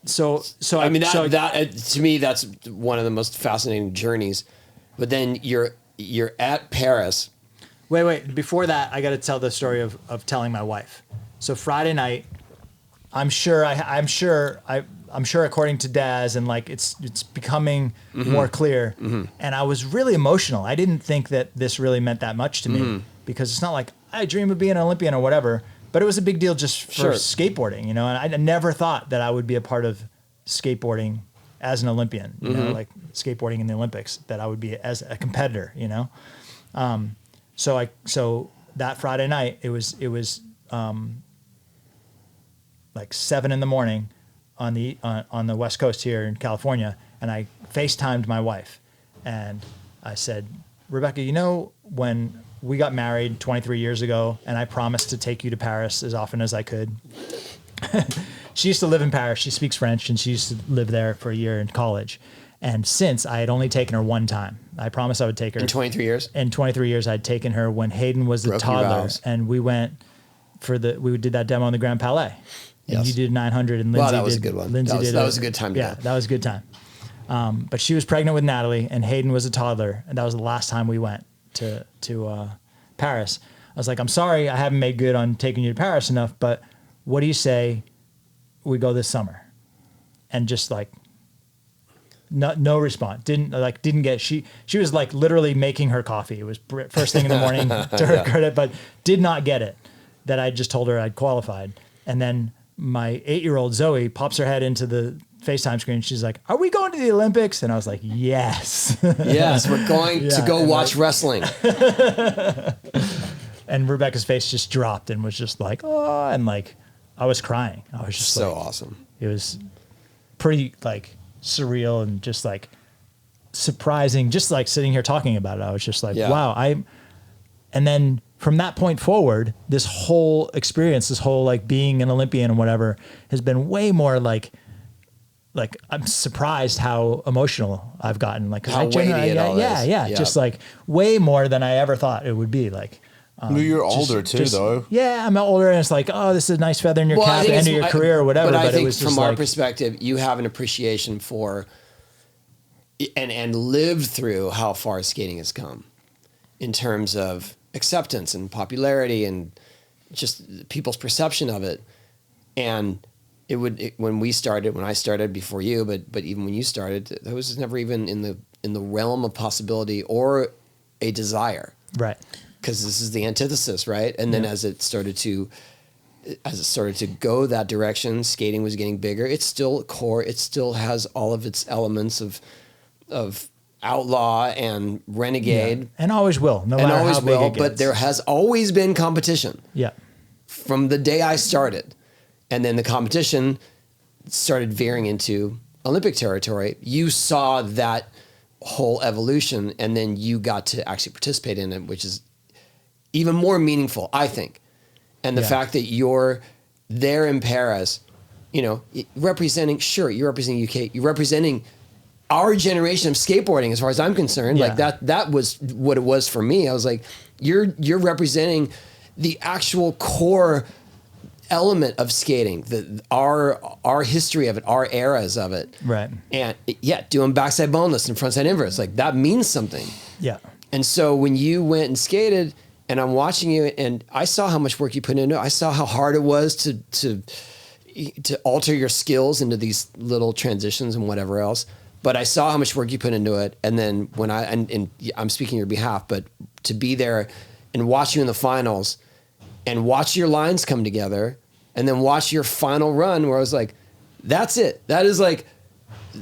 so I mean, to me, that's one of the most fascinating journeys. But then you're at Paris. Wait. Before that, I got to tell the story of telling my wife. So Friday night, I'm sure according to Daz, and like it's becoming more clear. And I was really emotional. I didn't think that this really meant that much to me because it's not like I dream of being an Olympian or whatever, but it was a big deal just for skateboarding, you know, and I never thought that I would be a part of skateboarding as an Olympian, you know, like skateboarding in the Olympics, that I would be as a competitor, you know? So that Friday night, it was like 7 a.m. on the West Coast here in California, and I FaceTimed my wife, and I said, Rebecca, you know, when we got married 23 years ago, and I promised to take you to Paris as often as I could. She used to live in Paris. She speaks French, and she used to live there for a year in college. And since I had only taken her 1 time, I promised I would take her. In 23 years? In 23 years, I'd taken her when Hayden was a toddler, and we went we did that demo in the Grand Palais. And Yes. you did 900, and Lindsay that was did, a good one. Lindsay That was a good time to Yeah, go. that was a good time. But she was pregnant with Natalie, and Hayden was a toddler, and that was the last time we went to Paris. I was like, I'm sorry, I haven't made good on taking you to Paris enough, but what do you say we go this summer? And just like, no response. Didn't get. She was like literally making her coffee. It was first thing in the morning to her credit, but did not get it that I just told her I'd qualified. And then my 8-year-old Zoe pops her head into the FaceTime screen. She's like, "Are we going to the Olympics?" And I was like, "Yes." Yes, we're going to go watch wrestling. And Rebecca's face just dropped and was just like, "Oh," and like I was crying. I was just So like, awesome. It was pretty like surreal and just like surprising. Just like sitting here talking about it, I was just like, Yeah. "Wow!" And then from that point forward, this whole experience, this whole like being an Olympian and whatever, has been way more like I'm surprised how emotional I've gotten. Like, 'cause How I generally- weighty it all is. yeah, Yeah. just like way more than I ever thought it would be. Like, You're older too, though. Yeah, I'm older, and it's like, oh, this is a nice feather in your I cap at think the end of it's- your career or whatever. But I But it think was just from our like, perspective, you have an appreciation for and lived through how far skating has come in terms of acceptance and popularity and just people's perception of it. And when I started before you, but even when you started, that was never even in the realm of possibility or a desire. right. Because this is the antithesis, right? And then as it started to go that direction, skating was getting bigger. It's still core. It still has all of its elements of outlaw and renegade, And always will, no and matter always how big will. it gets. But there has always been competition yeah, from the day I started, and then the competition started veering into Olympic territory. You saw that whole evolution, and then you got to actually participate in it, which is even more meaningful, I think. And the Yeah. fact that you're there in Paris representing, sure, you're representing UK, you're representing our generation of skateboarding, as far as I'm concerned. Yeah. Like that was what it was for me. I was like, you're representing the actual core element of skating, our history of it, our eras of it. Right. And doing backside boneless and frontside inverse, like that means something. Yeah. And so when you went and skated, and I'm watching you, and I saw how much work you put into it. I saw how hard it was to alter your skills into these little transitions and whatever else. But I saw how much work you put into it. And then when and I'm speaking on your behalf, but to be there and watch you in the finals and watch your lines come together and then watch your final run where I was like, that's it. That is like,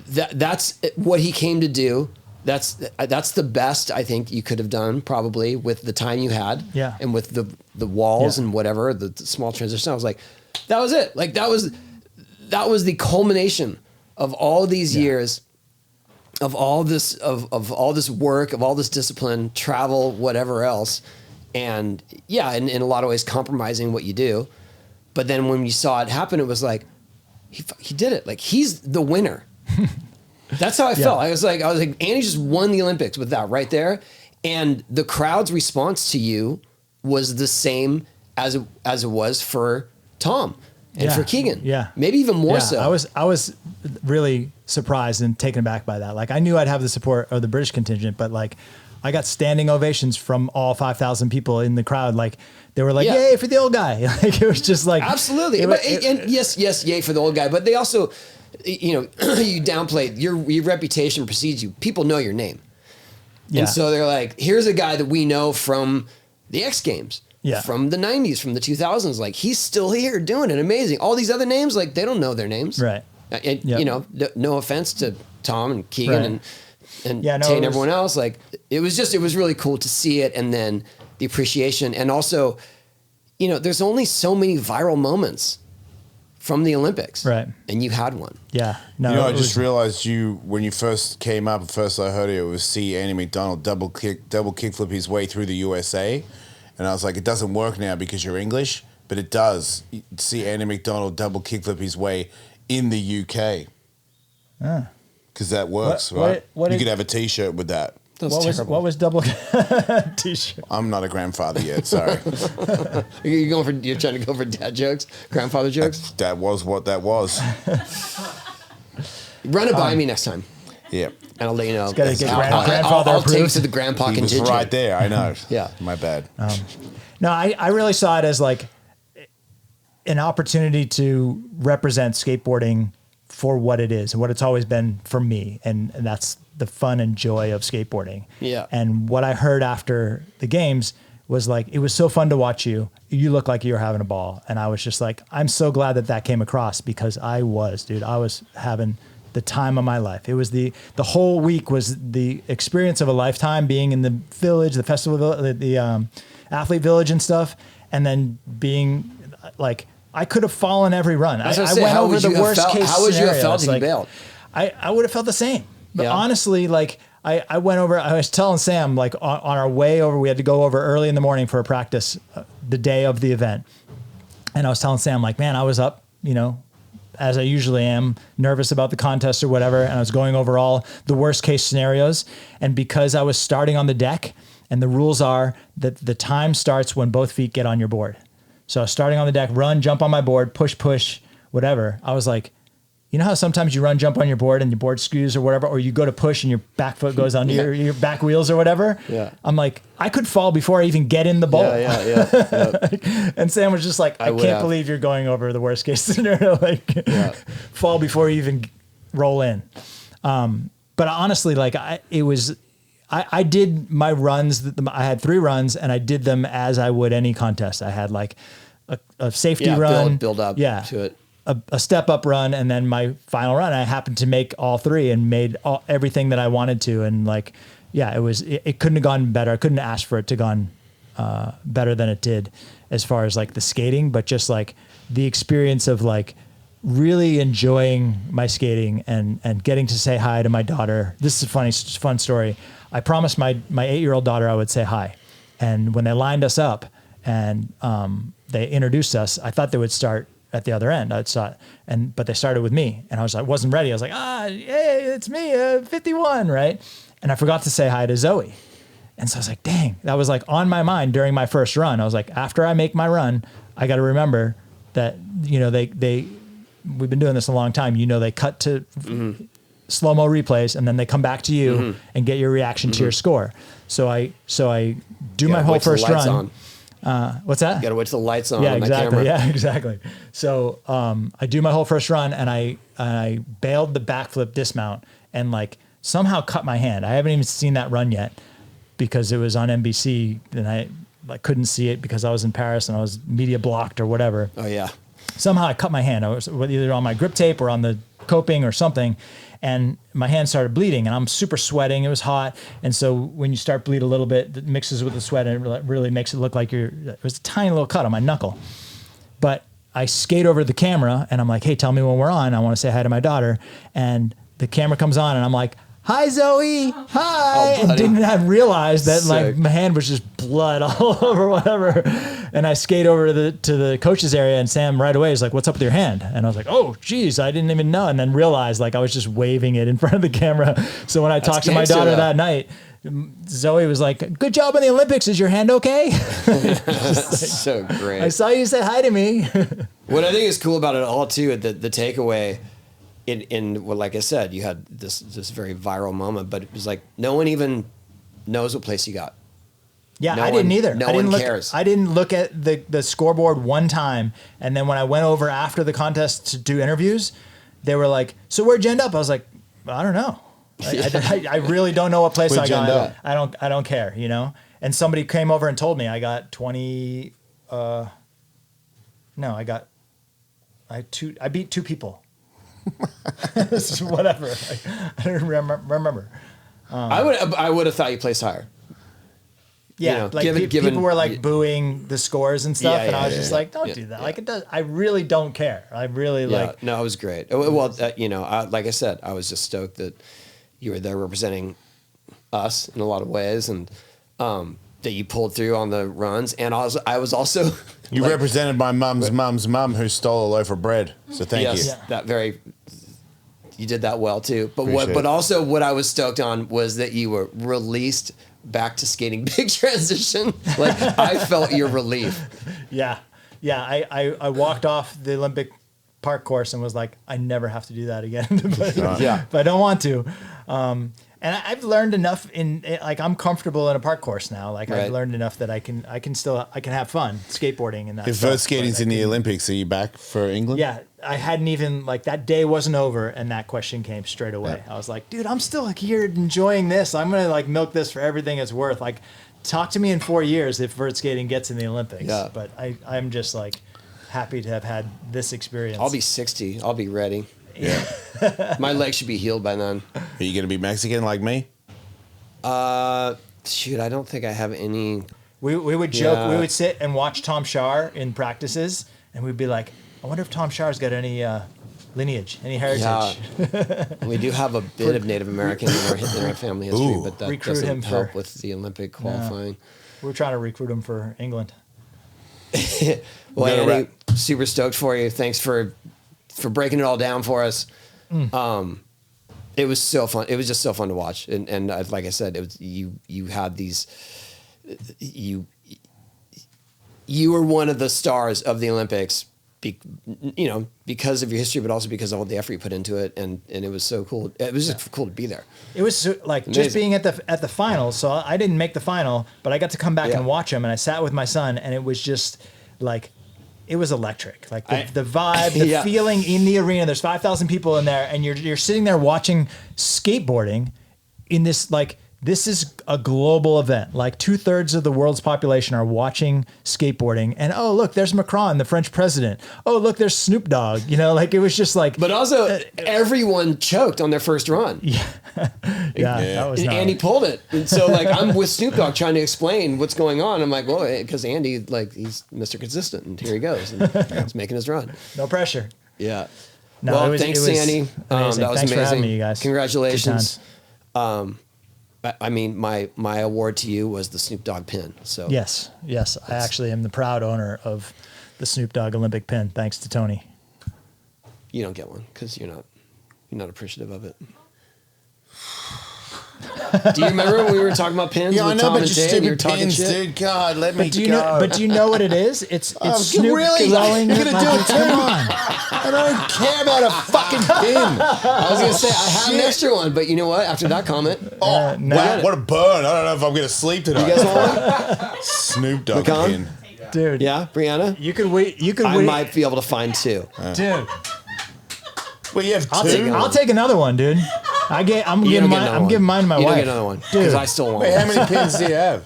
that's what he came to do. That's the best I think you could have done probably with the time you had. Yeah. And with the walls and whatever, the small transition. I was like, that was it. Like that was the culmination of all these years of all this work, of all this discipline, travel, whatever else. And in a lot of ways compromising what you do. But then when you saw it happen, it was like, he did it. Like he's the winner. That's how I felt. I was like, Andy just won the Olympics with that right there. And the crowd's response to you was the same as it was for Tom and for Keegan. Yeah. Maybe even more so. I was really surprised and taken aback by that. Like I knew I'd have the support of the British contingent, but like I got standing ovations from all 5,000 people in the crowd. Like they were like, yay for the old guy. Like it was just like. Absolutely. And yes, yay for the old guy. But they also, you downplay your reputation precedes you. People know your name. Yeah. And so they're like, here's a guy that we know from the X Games. Yeah. From the 90s, from the 2000s. Like he's still here doing it. Amazing. All these other names, like they don't know their names. Right. And, no offense to Tom and Keegan and Tay and everyone else. Like it was really cool to see it. And then the appreciation. And also, there's only so many viral moments from the Olympics. Right. And you had one. Yeah. No, I just realized when you first came up, first I heard it was see Andy MacDonald double kickflip his way through the USA. And I was like, it doesn't work now because you're English, but it does. You see Andy MacDonald double kickflip his way in the UK. Because that works, right? You could have a T-shirt with that. What was double T-shirt? I'm not a grandfather yet. Sorry. You're trying to go for dad jokes, grandfather jokes. That was what that was. Run it by me next time. Yeah. And I'll let you know. I'll take to the grandpa contingent. He was right there. I know. Yeah. My bad. No, I really saw it as like an opportunity to represent skateboarding for what it is and what it's always been for me. And that's the fun and joy of skateboarding. Yeah. And what I heard after the games was like, it was so fun to watch you. You look like you were having a ball. And I was just like, I'm so glad that came across because I was having the time of my life. It was the whole week was the experience of a lifetime being in the village, the festival, the athlete village and stuff. And then being like, I could have fallen every run. I went over the worst case scenario. How would you have felt if you bailed? I would have felt the same. But honestly, like I went over, I was telling Sam, like on our way over, we had to go over early in the morning for a practice the day of the event. And I was telling Sam, like, man, I was up, as I usually am, nervous about the contest or whatever. And I was going over all the worst case scenarios. And because I was starting on the deck and the rules are that the time starts when both feet get on your board. So I was starting on the deck, run, jump on my board, push, whatever. I was like, you know how sometimes you run, jump on your board and your board skews or whatever, or you go to push and your back foot goes under your back wheels or whatever. Yeah. I'm like, I could fall before I even get in the bowl. Yeah. And Sam was just like, I can't believe you're going over the worst case scenario. Fall before you even roll in. But honestly, like I did my runs. I had 3 runs and I did them as I would any contest. I had like a safety run, build up to it. A step up run, and then my final run. I happened to make all 3 and made everything that I wanted to. And like, it couldn't have gone better. I couldn't ask for it to gone better than it did as far as like the skating, but just like the experience of like really enjoying my skating and getting to say hi to my daughter. This is a fun story. I promised my 8-year-old daughter I would say hi. And when they lined us up and they introduced us, I thought they would start at the other end. I saw it, but they started with me, and I wasn't ready. I was like, hey, it's me, 51, right? And I forgot to say hi to Zoe. And so I was like, dang, that was like on my mind during my first run. I was like, after I make my run, I got to remember that, we've been doing this a long time. They cut to slow-mo replays, and then they come back to you and get your reaction to your score. So I do my whole first run. What's that? You gotta wait till the lights on. Yeah, on exactly. The camera. Yeah, exactly. So I do my whole first run, and I bailed the backflip dismount and like somehow cut my hand. I haven't even seen that run yet because it was on NBC, and I couldn't see it because I was in Paris and I was media blocked or whatever. Oh yeah. Somehow I cut my hand. I was either on my grip tape or on the coping or something, and my hand started bleeding, and I'm super sweating. It was hot, and so when you start bleed a little bit, it mixes with the sweat, and it really makes it look like it was a tiny little cut on my knuckle. But I skate over to the camera, and I'm like, hey, tell me when we're on. I want to say hi to my daughter. And the camera comes on, and I'm like, hi, Zoe. Hi. And didn't have realized that like my hand was just blood all over whatever. And I skate over to the coach's area, and Sam right away is like, what's up with your hand? And I was like, oh, geez, I didn't even know. And then realized like I was just waving it in front of the camera. So when I talked to my daughter that night, Zoe was like, good job in the Olympics. Is your hand okay? So great. I saw you say hi to me. What I think is cool about it all too, the takeaway well, like I said, you had this very viral moment, but it was like no one even knows what place you got. Yeah, I didn't either. No one cares. I didn't look at the scoreboard one time, and then when I went over after the contest to do interviews, they were like, "So where'd you end up?" I was like, I don't know. I really don't know what place I got. I don't care, And somebody came over and told me I got 20. I beat 2 people. Whatever. I don't remember. I would have thought you placed higher. Yeah, people were like booing the scores and stuff, and I was just like, "Don't do that." Like it does. I really don't care. I really like. No, it was great. Well, like I said, I was just stoked that you were there representing us in a lot of ways, and that you pulled through on the runs. And I was also. You represented my mum's mum who stole a loaf of bread. So thank you. Yeah. You did that well too. But also what I was stoked on was that you were released back to skating big transition. Like I felt your relief. Yeah. I walked off the Olympic park course and was like, I never have to do that again. But I don't want to. And I've learned enough I'm comfortable in a park course now. Like I've learned enough that I can have fun skateboarding and that. If vert skating's in the Olympics, are you back for England? Yeah, I hadn't even that day wasn't over, and that question came straight away. Yeah. I was like, dude, I'm still here enjoying this. I'm gonna milk this for everything it's worth. Like, talk to me in 4 years if vert skating gets in the Olympics. Yeah. But I'm just happy to have had this experience. I'll be 60. I'll be ready. Yeah. My legs should be healed by then. Are you going to be Mexican like me? Shoot, I don't think I have any. We would joke. We would sit and watch Tom Shar in practices, and we'd be like, I wonder if Tom Shar's got any lineage, any heritage. Yeah. We do have a bit of Native American in our family history, but that doesn't help with the Olympic qualifying. We're trying to recruit him for England. Well, Andy, super stoked for you. Thanks for breaking it all down for us. It was so fun. It was just so fun to watch. And like I said, it was you had these you were one of the stars of the Olympics, because of your history, but also because of all the effort you put into it. And it was so cool. It was just cool to be there. It was just being at the final. So I didn't make the final, but I got to come back and watch them. And I sat with my son, and it was just it was electric. The vibe, the feeling in the arena. There's 5,000 people in there, and you're sitting there watching skateboarding in this this is a global event. 2/3 of the world's population are watching skateboarding, and oh look, there's Macron, the French president. Oh look, there's Snoop Dogg. It was just But also, everyone choked on their first run. Yeah, that was. And Andy pulled it, and so I'm with Snoop Dogg trying to explain what's going on. I'm like, well, because Andy he's Mr. Consistent, and here he goes, and he's making his run. No pressure. Yeah. No, well, thanks, Andy. That was thanks amazing. for having me, you guys. Congratulations. My award to you was the Snoop Dogg pin. So yes, I actually am the proud owner of the Snoop Dogg Olympic pin, thanks to Tony. You don't get one because you're not appreciative of it. Do you remember when we were talking about pins? Yeah, I with know, Tom but and your Jay and you were stupid talking pins, shit? dude. God, let me But do you go. know? But do you know what it is? It's Snoop really? glowing. You're gonna do it too? Come on. I don't care about a fucking pin. I was gonna say I have an extra one, but you know what? After that comment, Oh, no. wow, what a burn. I don't know if I'm going to sleep tonight. you guys want one? Snoop Dogg McKone? pin. Dude. Yeah, Breanna. You could wait. You could I wait. might be able to find two. Dude, Well, you have I'll two. take another one, dude. I'm You giving don't get mine. another I'm one. giving mine to my You wife. don't get another one Dude. because I still want Wait, how one. many pins do you have?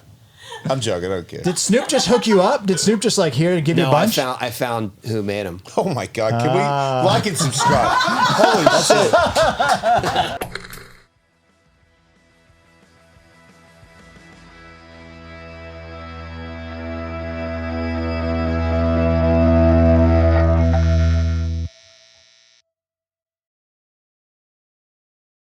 I'm joking. I don't care. Did Snoop just hook you up? Did Snoop just like here to give you a No, bunch? I found who made them. Oh, my God. Can we like and subscribe? Holy shit.